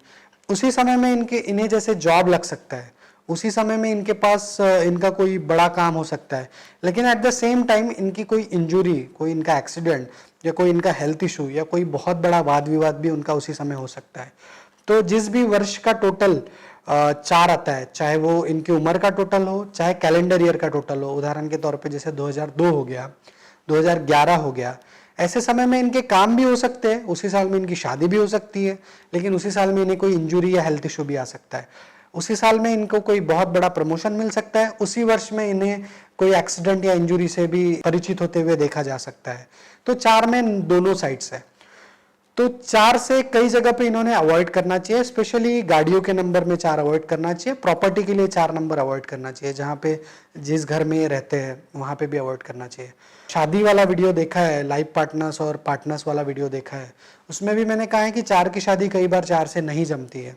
[SPEAKER 2] उसी समय में इन्हें जैसे जॉब लग सकता है, उसी समय में इनके पास इनका कोई बड़ा काम हो सकता है, लेकिन एट द सेम टाइम इनकी कोई इंजुरी, कोई इनका एक्सीडेंट या कोई इनका हेल्थ इशू या कोई बहुत बड़ा वाद विवाद भी उनका उसी समय हो सकता है। तो जिस भी वर्ष का टोटल 4 आता है, चाहे वो इनकी उम्र का टोटल हो चाहे कैलेंडर ईयर का टोटल हो, उदाहरण के तौर पे जैसे 2002 हो गया, 2011 हो गया, ऐसे समय में इनके काम भी हो सकते हैं, उसी साल में इनकी शादी भी हो सकती है, लेकिन उसी साल में इन्हें कोई इंजुरी या हेल्थ इशू भी आ सकता है। उसी साल में इनको कोई बहुत बड़ा प्रमोशन मिल सकता है, उसी वर्ष में इन्हें कोई एक्सीडेंट या इंजुरी से भी परिचित होते हुए देखा जा सकता है। तो 4 में दोनों साइड्स है। तो 4 से कई जगह पे इन्होंने अवॉइड करना चाहिए, स्पेशली गाड़ियों के नंबर में 4 अवॉइड करना चाहिए, प्रॉपर्टी के लिए 4 नंबर अवॉइड करना चाहिए, जहाँ पे जिस घर में ये रहते हैं वहाँ पे भी अवॉइड करना चाहिए। शादी वाला वीडियो देखा है, लाइफ पार्टनर्स और पार्टनर्स वाला वीडियो देखा है, उसमें भी मैंने कहा है कि 4 की शादी कई बार 4 से नहीं जमती है।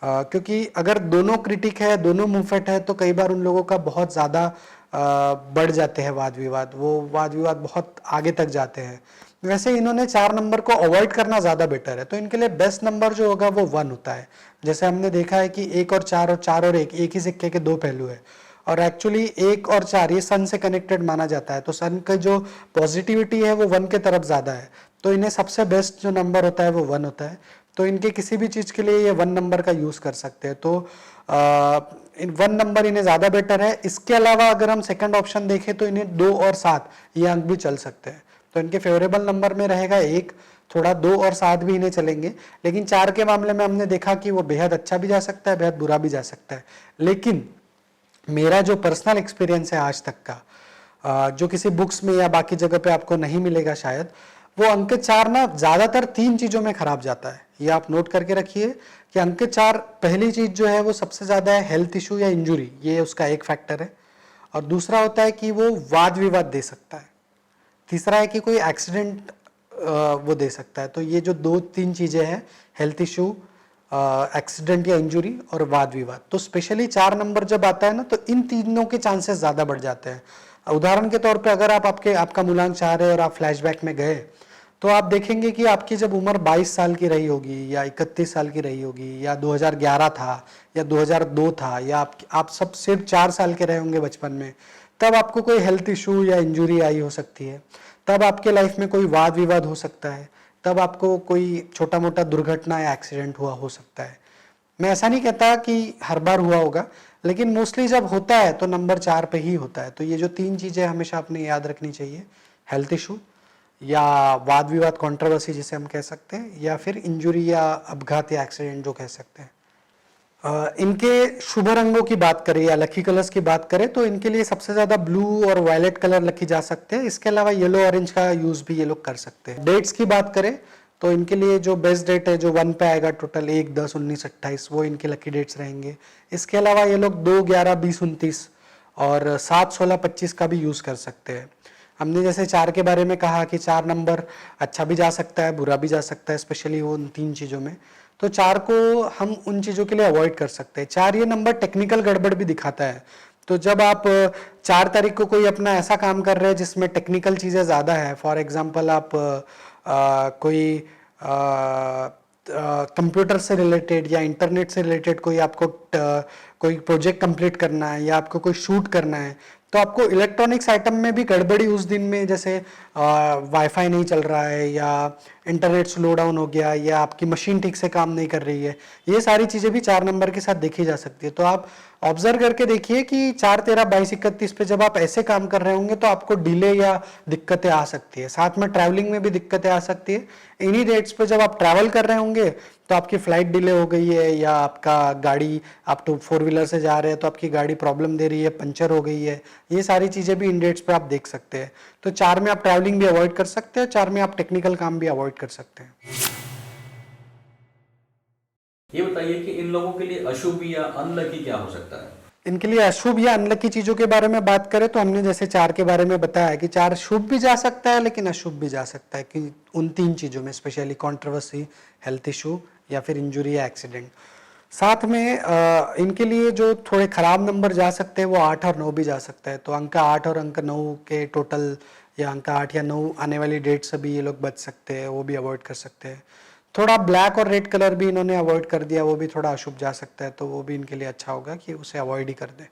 [SPEAKER 2] क्योंकि अगर दोनों क्रिटिक है, दोनों मुंहफट है, तो कई बार उन लोगों का बहुत ज़्यादा बढ़ जाते हैं वाद विवाद, वो वाद विवाद बहुत आगे तक जाते हैं। वैसे इन्होंने 4 नंबर को अवॉइड करना ज़्यादा बेटर है, तो इनके लिए बेस्ट नंबर जो होगा वो 1 होता है। जैसे हमने देखा है कि 1 और 4 और 4 और 1 एक ही सिक्के के 2 पहलू है, और एक्चुअली 1 और 4 ये सन से कनेक्टेड माना जाता है, तो सन का जो पॉजिटिविटी है वो 1 के तरफ ज़्यादा है, तो इन्हें सबसे बेस्ट जो नंबर होता है वो 1 होता है। तो इनके किसी भी चीज़ के लिए ये 1 नंबर का यूज़ कर सकते हैं, तो 1 नंबर इन्हें ज़्यादा बेटर है। इसके अलावा अगर हम सेकंड ऑप्शन देखें तो इन्हें 2 और 7 ये अंक भी चल सकते हैं, तो इनके फेवरेबल नंबर में रहेगा 1, थोड़ा 2 और 7 भी इन्हें चलेंगे, लेकिन 4 के मामले में हमने देखा कि वो बेहद अच्छा भी जा सकता है, बेहद बुरा भी जा सकता है। लेकिन मेरा जो पर्सनल एक्सपीरियंस है आज तक का, जो किसी बुक्स में या बाकी जगह पे आपको नहीं मिलेगा शायद, वो अंक 4 ना ज़्यादातर 3 चीज़ों में खराब जाता है। ये आप नोट करके रखिए कि अंक 4 पहली चीज़ जो है वो सबसे ज़्यादा है हेल्थ इशू या इंजुरी, ये उसका एक फैक्टर है, और दूसरा होता है कि वो वाद विवाद दे सकता है, तीसरा है कि कोई एक्सीडेंट वो दे सकता है। तो ये जो 2-3 चीज़ें हैं, हेल्थ इशू, एक्सीडेंट या इंजुरी और वाद विवाद, तो स्पेशली 4 नंबर जब आता है ना तो इन तीनों के चांसेस ज़्यादा बढ़ जाते हैं। उदाहरण के तौर पे अगर आपका मूलांक 4 है और आप फ्लैशबैक में गए, तो आप देखेंगे कि आपकी जब उम्र 22 साल की रही होगी या 31 साल की रही होगी या 2011 था या 2002 था, या आप सब सिर्फ 4 साल के रहे होंगे बचपन में, तब आपको कोई हेल्थ इशू या इंजुरी आई हो सकती है, तब आपके लाइफ में कोई वाद विवाद हो सकता है, तब आपको कोई छोटा मोटा दुर्घटना या एक्सीडेंट हुआ हो सकता है। मैं ऐसा नहीं कहता कि हर बार हुआ होगा, लेकिन मोस्टली जब होता है तो नंबर 4 पे ही होता है। तो ये जो 3 चीज़ें हमेशा आपने याद रखनी चाहिए, हेल्थ इशू या वाद विवाद कंट्रोवर्सी जिसे हम कह सकते हैं, या फिर इंजुरी या अपघात या एक्सीडेंट जो कह सकते हैं। इनके शुभ रंगों की बात करें या लकी कलर्स की बात करें तो इनके लिए सबसे ज़्यादा ब्लू और वायलेट कलर लकी जा सकते हैं। इसके अलावा येलो ऑरेंज का यूज़ भी ये लोग कर सकते हैं। डेट्स की बात करें तो इनके लिए जो बेस्ट डेट है जो 1 पे आएगा टोटल 1, 10, 19, 28 वो इनके लकी डेट्स रहेंगे। इसके अलावा ये लोग 2, 11, 20, 29 और 7, 16, 25 का भी यूज़ कर सकते हैं। हमने जैसे 4 के बारे में कहा कि 4 नंबर अच्छा भी जा सकता है, बुरा भी जा सकता है, स्पेशली वो उन 3 चीज़ों में। तो 4 को हम उन चीज़ों के लिए अवॉइड कर सकते हैं। 4 ये नंबर टेक्निकल गड़बड़ भी दिखाता है। तो जब आप 4 तारीख को कोई अपना ऐसा काम कर रहे हैं जिसमें टेक्निकल चीज़ें ज़्यादा है, फॉर एग्जांपल आप कोई कंप्यूटर से रिलेटेड या इंटरनेट से रिलेटेड कोई आपको कोई प्रोजेक्ट कंप्लीट करना है या आपको कोई शूट करना है, तो आपको इलेक्ट्रॉनिक्स आइटम में भी गड़बड़ी उस दिन में, जैसे वाईफाई नहीं चल रहा है या इंटरनेट स्लो डाउन हो गया या आपकी मशीन ठीक से काम नहीं कर रही है, ये सारी चीज़ें भी 4 नंबर के साथ देखी जा सकती है। तो आप ऑब्जर्व करके देखिए कि 4, 13, 22, 31 पे जब आप ऐसे काम कर रहे होंगे तो आपको डिले या दिक्कतें आ सकती है। साथ में ट्रैवलिंग में भी दिक्कतें आ सकती है। इन्हीं डेट्स पे जब आप ट्रैवल कर रहे होंगे तो आपकी फ्लाइट डिले हो गई है या आपका गाड़ी, आप तो 4 व्हीलर से जा रहे हैं तो आपकी गाड़ी प्रॉब्लम दे रही है, पंचर हो गई है, ये सारी चीज़ें भी इन डेट्स पे आप देख सकते हैं। तो 4 में आप ट्रैवलिंग भी अवॉइड कर सकते हैं, 4 में आप टेक्निकल काम भी अवॉइड कर सकते हैं।
[SPEAKER 1] ये बताइए कि इन लोगों के लिए अशुभ या अनलकी क्या हो सकता है?
[SPEAKER 2] इनके लिए अशुभ या अनलकी चीज़ों के बारे में बात करें तो हमने जैसे 4 के बारे में बताया कि 4 शुभ भी जा सकता है लेकिन अशुभ भी जा सकता है, कि उन 3 चीज़ों में स्पेशली कंट्रोवर्सी, हेल्थ इशू या फिर इंजुरी या एक्सीडेंट। साथ में इनके लिए जो थोड़े खराब नंबर जा सकते हैं वो 8 और 9 भी जा सकता है। तो अंक 8 और अंक 9 के टोटल, या अंक 8 या 9 आने वाली डेट से भी ये लोग बच सकते हैं, वो भी अवॉइड कर सकते हैं। थोड़ा ब्लैक और रेड कलर भी इन्होंने अवॉइड कर दिया, वो भी थोड़ा अशुभ जा सकता है, तो वो भी इनके लिए अच्छा होगा कि उसे अवॉइड ही कर दें।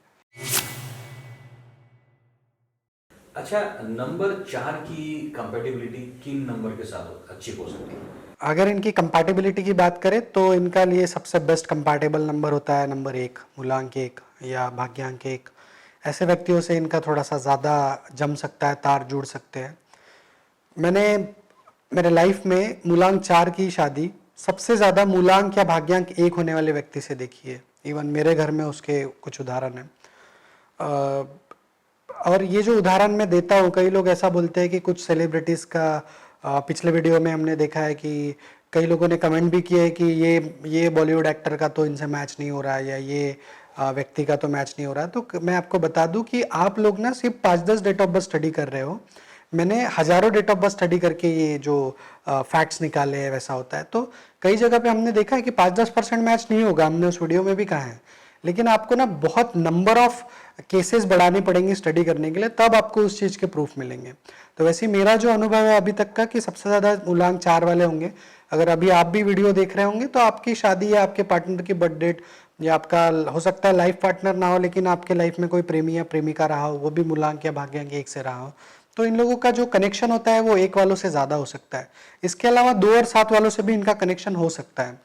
[SPEAKER 1] अच्छा, नंबर 4 की कंपैटिबिलिटी किन नंबर के साथ अच्छी हो सकती है?
[SPEAKER 2] अगर इनकी कंपैटिबिलिटी की बात करें तो इनका लिए सबसे बेस्ट कंपैटिबल नंबर होता है नंबर 1, मूलांक 1 या भाग्यांक 1। ऐसे व्यक्तियों से इनका थोड़ा सा ज़्यादा जम सकता है, तार जुड़ सकते हैं। मैंने मेरे लाइफ में मूलांक 4 की शादी सबसे ज़्यादा मूलांक या भाग्यांक 1 होने वाले व्यक्ति से देखी है। इवन मेरे घर में उसके कुछ उदाहरण हैं। और ये जो उदाहरण मैं देता हूँ, कई लोग ऐसा बोलते हैं कि कुछ सेलिब्रिटीज़ का, पिछले वीडियो में हमने देखा है कि कई लोगों ने कमेंट भी किया है कि ये बॉलीवुड एक्टर का तो इनसे मैच नहीं हो रहा है, या ये व्यक्ति का तो मैच नहीं हो रहा है। तो मैं आपको बता दूं कि आप लोग ना सिर्फ 5-10 डेट ऑफ बर्थ स्टडी कर रहे हो, मैंने हज़ारों डेट ऑफ बर्थ स्टडी करके ये जो फैक्ट्स निकाले हैं वैसा होता है। तो कई जगह पे हमने देखा है कि 5-10% मैच नहीं होगा, हमने उस वीडियो में भी कहा है, लेकिन आपको ना बहुत नंबर ऑफ केसेस बढ़ानी पड़ेंगी स्टडी करने के लिए, तब आपको उस चीज़ के प्रूफ मिलेंगे। तो वैसे मेरा जो अनुभव है अभी तक का कि सबसे ज़्यादा मूलांक 4 वाले होंगे। अगर अभी आप भी वीडियो देख रहे होंगे तो आपकी शादी या आपके पार्टनर की बर्थ डेट, या आपका हो सकता है लाइफ पार्टनर ना हो लेकिन आपके लाइफ में कोई प्रेमी या प्रेमिका रहा हो, वो भी मूलांक या भाग्यांक 1 से रहा हो, तो इन लोगों का जो कनेक्शन होता है वो 1 वालों से ज़्यादा हो सकता है। इसके अलावा 2 और 7 वालों से भी इनका कनेक्शन हो सकता है।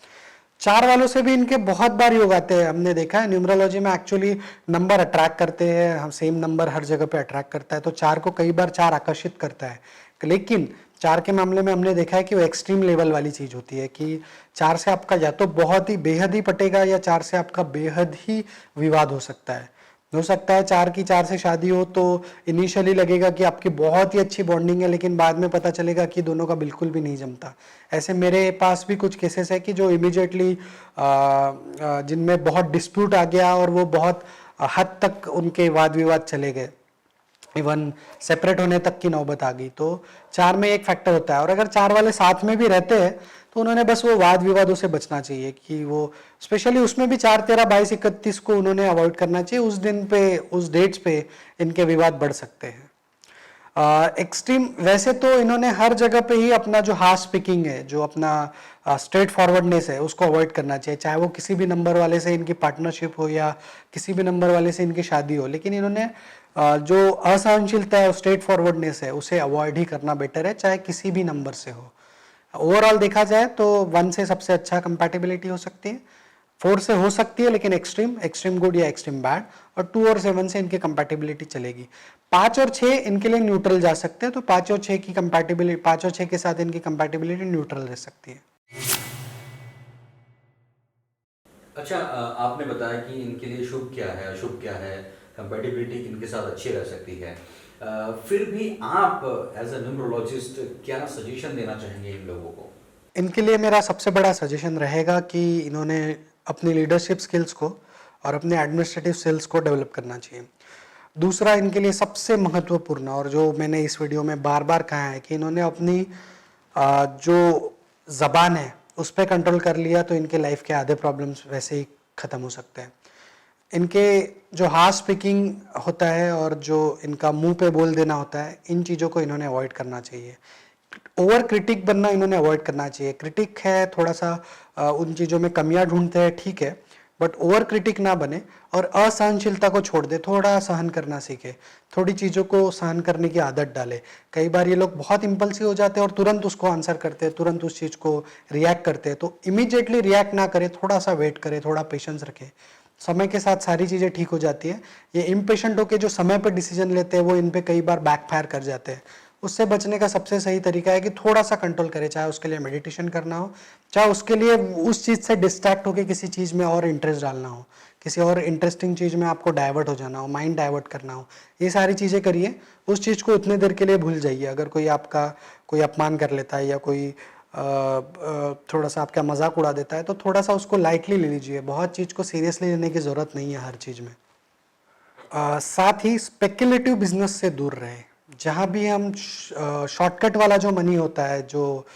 [SPEAKER 2] 4 वालों से भी इनके बहुत बार योग आते हैं, हमने देखा है। न्यूमरोलॉजी में एक्चुअली नंबर अट्रैक्ट करते हैं, हम सेम नंबर हर जगह पे अट्रैक्ट करता है, तो 4 को कई बार 4 आकर्षित करता है। लेकिन 4 के मामले में हमने देखा है कि वो एक्सट्रीम लेवल वाली चीज़ होती है कि 4 से आपका या तो बहुत ही बेहद ही पटेगा या 4 से आपका बेहद ही विवाद हो सकता है। हो सकता है 4 से शादी हो तो इनिशियली लगेगा कि आपकी बहुत ही अच्छी बॉन्डिंग है, लेकिन बाद में पता चलेगा कि दोनों का बिल्कुल भी नहीं जमता। ऐसे मेरे पास भी कुछ केसेस है कि जो इमीडिएटली जिनमें बहुत डिस्प्यूट आ गया और वो बहुत हद तक उनके वाद विवाद चले गए, इवन सेपरेट होने तक की नौबत आ गई। तो 4 में एक फैक्टर होता है, और अगर 4 वाले साथ में भी रहते हैं तो उन्होंने बस वो वाद विवादों से बचना चाहिए, कि वो स्पेशली उसमें भी 4, 13, 22, 31 को उन्होंने अवॉइड करना चाहिए। उस दिन पे, उस डेट्स पे इनके विवाद बढ़ सकते हैं। एक्सट्रीम वैसे तो इन्होंने हर जगह पे ही अपना जो हार्श स्पीकिंग है, जो अपना स्ट्रेट फॉरवर्डनेस है, उसको अवॉइड करना चाहिए, चाहे वो किसी भी नंबर वाले से इनकी पार्टनरशिप हो या किसी भी नंबर वाले से इनकी शादी हो। लेकिन इन्होंने जो असहनशीलता है, स्ट्रेट फॉरवर्डनेस है, उसे अवॉइड ही करना बेटर है, चाहे किसी भी नंबर से हो। ओवरऑल देखा जाए तो 1 से सबसे अच्छा कंपैटिबिलिटी हो सकती है, 4 से हो सकती है लेकिन एक्सट्रीम, एक्सट्रीम गुड या एक्सट्रीम बैड, और 2 और 7 से इनकी कंपैटिबिलिटी चलेगी। 5 और 6 इनके लिए न्यूट्रल जा सकते हैं, तो 5 और 6 की कंपैटिबिलिटी, 5 और 6 के साथ इनकी कंपैटिबिलिटी न्यूट्रल रह सकती है।
[SPEAKER 1] अच्छा, आपने बताया कि इनके लिए शुभ क्या है, अशुभ क्या है, कंपैटिबिलिटी इनके साथ अच्छी रह सकती है। फिर भी आप एज अ न्यूमरोलॉजिस्ट क्या सजेशन देना चाहेंगे इन लोगों को?
[SPEAKER 2] इनके लिए मेरा सबसे बड़ा सजेशन रहेगा कि इन्होंने अपनी लीडरशिप स्किल्स को और अपने एडमिनिस्ट्रेटिव स्किल्स को डेवलप करना चाहिए। दूसरा, इनके लिए सबसे महत्वपूर्ण और जो मैंने इस वीडियो में बार बार कहा है कि इन्होंने अपनी जो ज़बान है उस पर कंट्रोल कर लिया तो इनके लाइफ के आधे प्रॉब्लम्स वैसे ही ख़त्म हो सकते हैं। इनके जो हार्श स्पीकिंग होता है और जो इनका मुंह पे बोल देना होता है, इन चीज़ों को इन्होंने अवॉइड करना चाहिए। ओवर क्रिटिक बनना इन्होंने अवॉइड करना चाहिए। क्रिटिक है थोड़ा सा उन चीज़ों में कमियां ढूंढते हैं, ठीक है, बट ओवर क्रिटिक ना बने और असहनशीलता को छोड़ दे, थोड़ा सहन करना सीखे, थोड़ी चीज़ों को सहन करने की आदत डाले। कई बार ये लोग बहुत इम्पल्सिव हो जाते हैं और तुरंत उसको आंसर करते हैं, तुरंत उस चीज़ को रिएक्ट करते हैं, तो इमीडिएटली रिएक्ट ना करे, थोड़ा सा वेट करे, थोड़ा पेशेंस रखे। समय के साथ सारी चीज़ें ठीक हो जाती है। ये इम्पेशेंट होकर जो समय पर डिसीजन लेते हैं वो इन पे कई बार बैकफायर कर जाते हैं। उससे बचने का सबसे सही तरीका है कि थोड़ा सा कंट्रोल करें, चाहे उसके लिए मेडिटेशन करना हो, चाहे उसके लिए उस चीज़ से डिस्ट्रैक्ट होकर किसी चीज़ में और इंटरेस्ट डालना हो, किसी और इंटरेस्टिंग चीज़ में आपको डाइवर्ट हो जाना हो, माइंड डाइवर्ट करना हो, ये सारी चीज़ें करिए। उस चीज़ को उतने देर के लिए भूल जाइए। अगर कोई आपका कोई अपमान कर लेता है या कोई थोड़ा सा आपका मजाक उड़ा देता है तो थोड़ा सा उसको लाइटली ले लीजिए। बहुत चीज़ को सीरियसली लेने की ज़रूरत नहीं है हर चीज़ में। साथ ही स्पेकुलेटिव बिजनेस से दूर रहें। जहाँ भी हम शॉर्टकट वाला जो मनी होता है, जो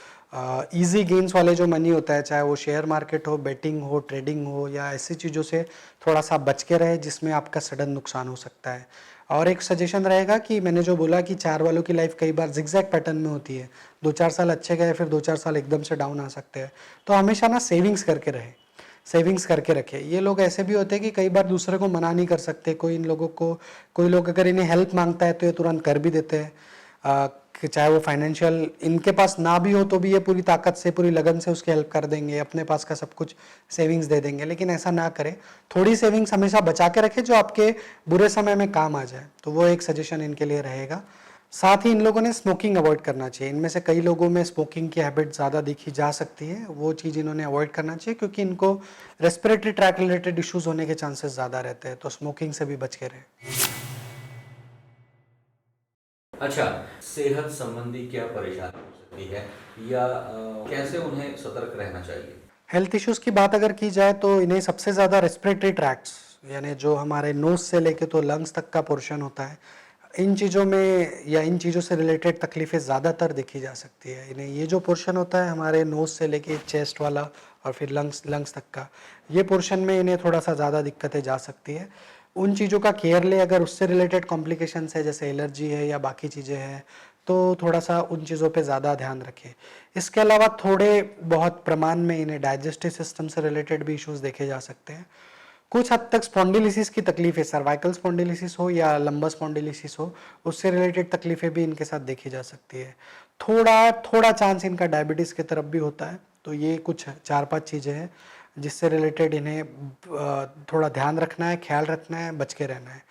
[SPEAKER 2] इजी गेन्स वाले जो मनी होता है, चाहे वो शेयर मार्केट हो, बेटिंग हो, ट्रेडिंग हो, या ऐसी चीज़ों से थोड़ा सा बच के रहे जिसमें आपका सडन नुकसान हो सकता है। और एक सजेशन रहेगा कि मैंने जो बोला कि 4 वालों की लाइफ कई बार जिगजैग पैटर्न में होती है, 2-4 साल अच्छे गए, फिर 2-4 साल एकदम से डाउन आ सकते हैं, तो हमेशा ना सेविंग्स करके रहे, सेविंग्स करके रखे। ये लोग ऐसे भी होते हैं कि कई बार दूसरे को मना नहीं कर सकते। कोई इन लोगों को, कोई लोग अगर इन्हें हेल्प मांगता है तो ये तुरंत कर भी देते हैं, कि चाहे वो फाइनेंशियल इनके पास ना भी हो तो भी ये पूरी ताकत से, पूरी लगन से उसकी हेल्प कर देंगे, अपने पास का सब कुछ सेविंग्स दे देंगे। लेकिन ऐसा ना करें, थोड़ी सेविंग्स हमेशा बचा के रखें जो आपके बुरे समय में काम आ जाए। तो वो एक सजेशन इनके लिए रहेगा। साथ ही इन लोगों ने स्मोकिंग अवॉइड करना चाहिए। इनमें से कई लोगों में स्मोकिंग की हैबिट ज़्यादा देखी जा सकती है, वो चीज़ इन्होंने अवॉइड करना चाहिए क्योंकि इनको रेस्पिरेटरी ट्रैक रिलेटेड इश्यूज होने के चांसेस ज़्यादा रहते हैं, तो स्मोकिंग से भी बच के रहें।
[SPEAKER 1] अच्छा, सेहत संबंधी क्या परेशानी हो सकती है या कैसे उन्हें सतर्क रहना चाहिए?
[SPEAKER 2] हेल्थ इश्यूज़ की बात अगर की जाए तो इन्हें सबसे ज़्यादा रेस्पिरेटरी ट्रैक्ट्स, यानी जो हमारे नोज से लेके तो लंग्स तक का पोर्शन होता है, इन चीज़ों में या इन चीज़ों से रिलेटेड तकलीफ़ें ज़्यादातर देखी जा सकती है। इन्हें ये जो पोर्शन होता है हमारे नोज से लेके चेस्ट वाला और फिर लंग्स तक का, ये पोर्शन में इन्हें थोड़ा सा ज़्यादा दिक्कतें जा सकती है। उन चीज़ों का केयर ले। अगर उससे रिलेटेड कॉम्प्लिकेशंस है जैसे एलर्जी है या बाकी चीज़ें हैं तो थोड़ा सा उन चीज़ों पे ज़्यादा ध्यान रखें। इसके अलावा थोड़े बहुत प्रमाण में इन्हें डाइजेस्टिव सिस्टम से रिलेटेड भी इश्यूज देखे जा सकते हैं। कुछ हद तक स्पॉन्डिलिसिस की तकलीफें, सर्वाइकल स्पॉन्डिलिसिस हो या लंबस स्पॉन्डिलिसिस हो, उससे रिलेटेड तकलीफें भी इनके साथ देखी जा सकती है। थोड़ा थोड़ा चांस इनका डायबिटीज़ की तरफ भी होता है। तो ये कुछ 4-5 चीज़ें हैं जिससे रिलेटेड इन्हें थोड़ा ध्यान रखना है, ख्याल रखना है, बच के रहना है।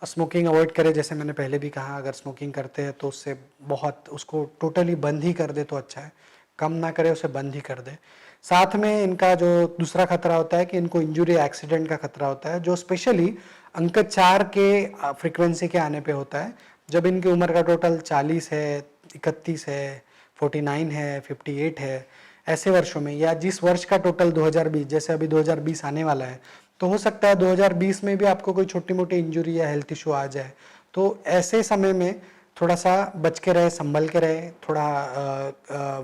[SPEAKER 2] स्मोकिंग अवॉइड करें, जैसे मैंने पहले भी कहा, अगर स्मोकिंग करते हैं तो उससे बहुत, उसको टोटली बंद ही कर दे तो अच्छा है, कम ना करे, उसे बंद ही कर दे। साथ में इनका जो दूसरा खतरा होता है कि इनको इंजरी एक्सीडेंट का खतरा होता है, जो स्पेशली अंक 4 के फ्रीक्वेंसी के आने पे होता है, जब इनकी उम्र का टोटल 40 है, 31 है, 49 है, 58 है, ऐसे वर्षों में, या जिस वर्ष का टोटल 2020, जैसे अभी 2020 आने वाला है, तो हो सकता है 2020 में भी आपको कोई छोटी मोटी इंजरी या हेल्थ इशू आ जाए। तो ऐसे समय में थोड़ा सा बच के रहे, संभल के रहे, थोड़ा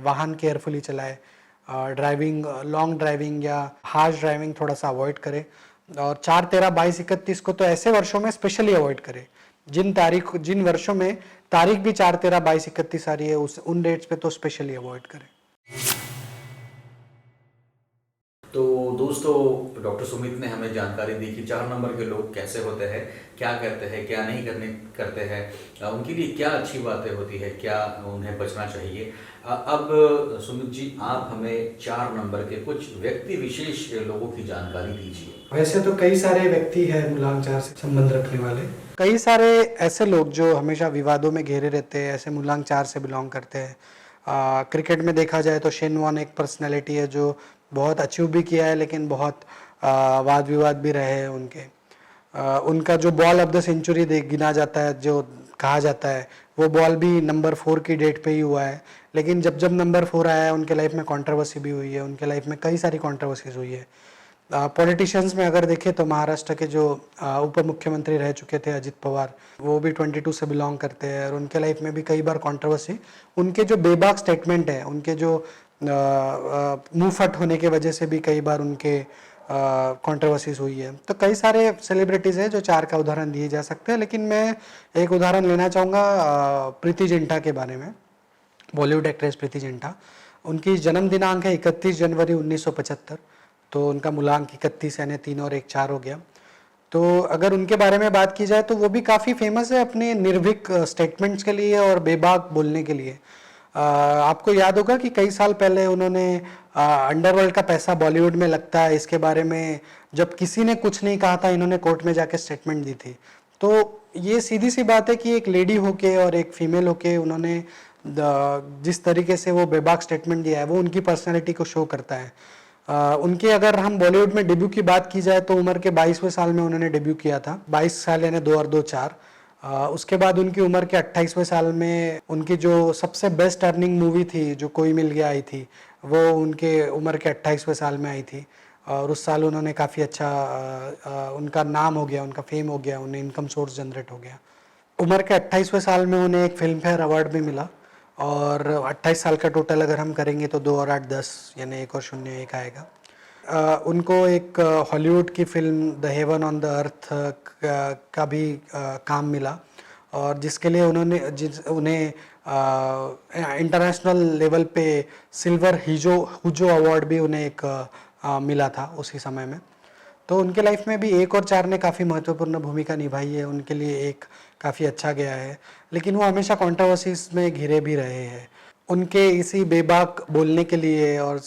[SPEAKER 2] वाहन केयरफुली चलाए, ड्राइविंग, लॉन्ग ड्राइविंग या हार्श ड्राइविंग थोड़ा सा अवॉइड करें। और 4, 13, 22, 31 को तो ऐसे वर्षों में स्पेशली अवॉइड करें। जिन वर्षों में तारीख भी 4, 13, 22, 31 आ रही है, उन डेट्स पे तो स्पेशली अवॉइड करें।
[SPEAKER 1] तो दोस्तों, डॉक्टर सुमित ने हमें जानकारी दी कि 4 नंबर के लोग कैसे होते हैं, क्या करते हैं, क्या नहीं करते हैं, उनके लिए क्या अच्छी बातें होती है, क्या उन्हें बचना चाहिए। अब सुमित जी, आप हमें 4 नंबर के कुछ व्यक्ति विशेष लोगों की जानकारी दीजिए।
[SPEAKER 2] वैसे तो कई सारे व्यक्ति हैं मूलांक 4 से संबंध रखने वाले। कई सारे ऐसे लोग जो हमेशा विवादों में घिरे रहते हैं, ऐसे मूलांक 4 से बिलोंग करते हैं। क्रिकेट में देखा जाए तो शेन वॉर्न एक पर्सनैलिटी है जो बहुत अचीव भी किया है, लेकिन बहुत वाद विवाद भी रहे हैं उनके। उनका जो बॉल ऑफ द सेंचुरी गिना जाता है, जो कहा जाता है, वो बॉल भी नंबर 4 की डेट पे ही हुआ है। लेकिन जब जब नंबर 4 आया है, उनके लाइफ में कंट्रोवर्सी भी हुई है, उनके लाइफ में कई सारी कंट्रोवर्सीज हुई है। पॉलिटिशियंस में अगर देखें तो महाराष्ट्र के जो उप मुख्यमंत्री रह चुके थे अजित पवार, वो भी 22 से बिलोंग करते हैं, और उनके लाइफ में भी कई बार कंट्रोवर्सी, उनके जो बेबाक स्टेटमेंट है, उनके जो मुंह फट होने के वजह से भी कई बार उनके कंट्रोवर्सीज हुई है। तो कई सारे सेलिब्रिटीज़ हैं जो 4 का उदाहरण दिए जा सकते हैं, लेकिन मैं एक उदाहरण लेना चाहूँगा प्रीति जिंटा के बारे में। बॉलीवुड एक्ट्रेस प्रीति जिंटा, उनकी जन्म दिनांक है 31 जनवरी 1975, तो उनका मूलांक 31 यानी 3 और 1 4 हो गया। तो अगर उनके बारे में बात की जाए तो वो भी काफ़ी फेमस है अपने निर्भीक स्टेटमेंट्स के लिए और बेबाक बोलने के लिए। आपको याद होगा कि कई साल पहले उन्होंने अंडरवर्ल्ड का पैसा बॉलीवुड में लगता है, इसके बारे में जब किसी ने कुछ नहीं कहा था, इन्होंने कोर्ट में जाके स्टेटमेंट दी थी। तो ये सीधी सी बात है कि एक लेडी होके और एक फीमेल होके उन्होंने जिस तरीके से वो बेबाक स्टेटमेंट दिया है, वो उनकी पर्सनैलिटी को शो करता है। उनके अगर हम बॉलीवुड में डेब्यू की बात की जाए तो उम्र के 22वें साल में उन्होंने डेब्यू किया था, 22 साल यानी 2 और 2 4। उसके बाद उनकी उम्र के 28वें साल में उनकी जो सबसे बेस्ट अर्निंग मूवी थी, जो कोई मिल गया आई थी, वो उनके उम्र के 28वें साल में आई थी, और उस साल उन्होंने काफ़ी अच्छा उनका नाम हो गया, उनका फेम हो गया, उन्हें इनकम सोर्स जनरेट हो गया। उम्र के 28वें साल में उन्हें एक फिल्म फेयर अवार्ड भी मिला, और 28 साल का टोटल अगर हम करेंगे तो 2 और 8 10 यानी 1 और 0 1 आएगा। उनको एक हॉलीवुड की film the heaven on the earth का भी काम मिला, और जिसके लिए उन्हें इंटरनेशनल लेवल पे सिल्वर हुजो अवार्ड भी उन्हें एक मिला था उसी समय में। तो उनके लाइफ में भी 1 और 4 ने काफ़ी महत्वपूर्ण भूमिका निभाई है, उनके लिए एक काफ़ी अच्छा गया है, लेकिन वो हमेशा कंट्रोवर्सीज में घिरे भी रहे हैं। उनके इसी बेबाक बोलने के लिए और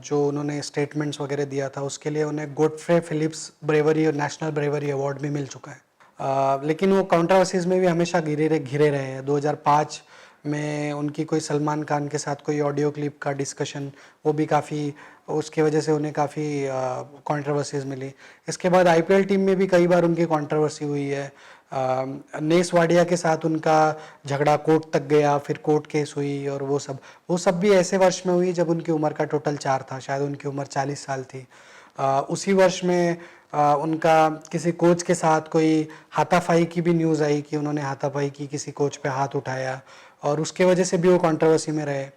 [SPEAKER 2] जो उन्होंने स्टेटमेंट्स वगैरह दिया था, उसके लिए उन्हें गॉडफ्रे फिलिप्स ब्रेवरी और नेशनल ब्रेवरी अवार्ड भी मिल चुका है। लेकिन वो कंट्रोवर्सीज में भी हमेशा घिरे रहे हैं। 2005 में उनकी कोई सलमान खान के साथ कोई ऑडियो क्लिप का डिस्कशन, वो भी काफ़ी, उसके वजह से उन्हें काफ़ी कंट्रोवर्सीज मिली। इसके बाद आईपीएल टीम में भी कई बार उनकी कंट्रोवर्सी हुई है। नेस वाडिया के साथ उनका झगड़ा कोर्ट तक गया, फिर कोर्ट केस हुई, और वो सब भी ऐसे वर्ष में हुई जब उनकी उम्र का टोटल 4 था, शायद उनकी उम्र 40 साल थी। उसी वर्ष में उनका किसी कोच के साथ कोई हाथापाई की भी न्यूज़ आई कि उन्होंने हाथापाई की, किसी कोच पे हाथ उठाया, और उसके वजह से भी वो कंट्रोवर्सी में रहे।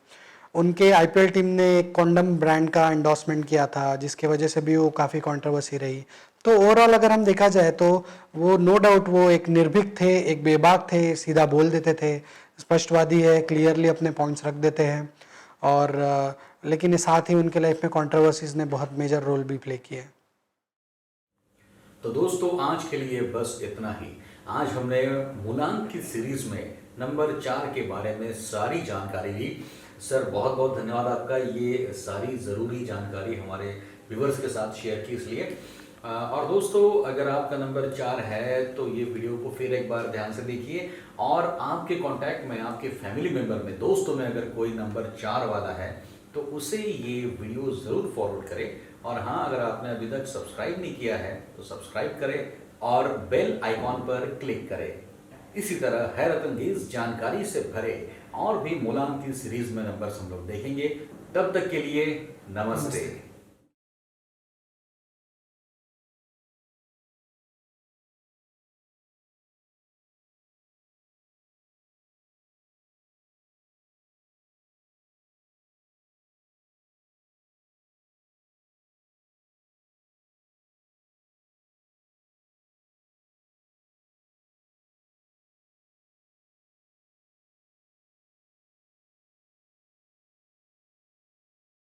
[SPEAKER 2] उनके आईपीएल टीम ने एक कॉन्डम ब्रांड का एंडोर्समेंट किया था, जिसके वजह से भी वो काफ़ी कंट्रोवर्सी रही। तो ओवरऑल अगर हम देखा जाए तो वो नो डाउट वो एक निर्भीक थे, एक बेबाक थे, सीधा बोल देते थे, स्पष्टवादी है, क्लियरली अपने पॉइंट्स रख देते हैं, और लेकिन साथ ही उनके लाइफ में कंट्रोवर्सीज ने बहुत मेजर रोल भी प्ले किया है।
[SPEAKER 1] तो दोस्तों, आज के लिए बस इतना ही। आज हमने मूलांक की सीरीज में नंबर 4 के बारे में सारी जानकारी ली। सर, बहुत बहुत धन्यवाद आपका, ये सारी ज़रूरी जानकारी हमारे व्यूवर्स के साथ शेयर की इसलिए। और दोस्तों, अगर आपका नंबर 4 है तो ये वीडियो को फिर एक बार ध्यान से देखिए, और आपके कांटेक्ट में, आपके फैमिली मेंबर में, दोस्तों में अगर कोई नंबर 4 वाला है तो उसे ये वीडियो ज़रूर फॉरवर्ड करें। और हाँ, अगर आपने अभी तक सब्सक्राइब नहीं किया है तो सब्सक्राइब करें और बेल आइकॉन पर क्लिक करें। इसी तरह हैरत अंगेज जानकारी से भरे और भी मूलांक की सीरीज में नंबर्स हम लोग देखेंगे। तब तक के लिए नमस्ते।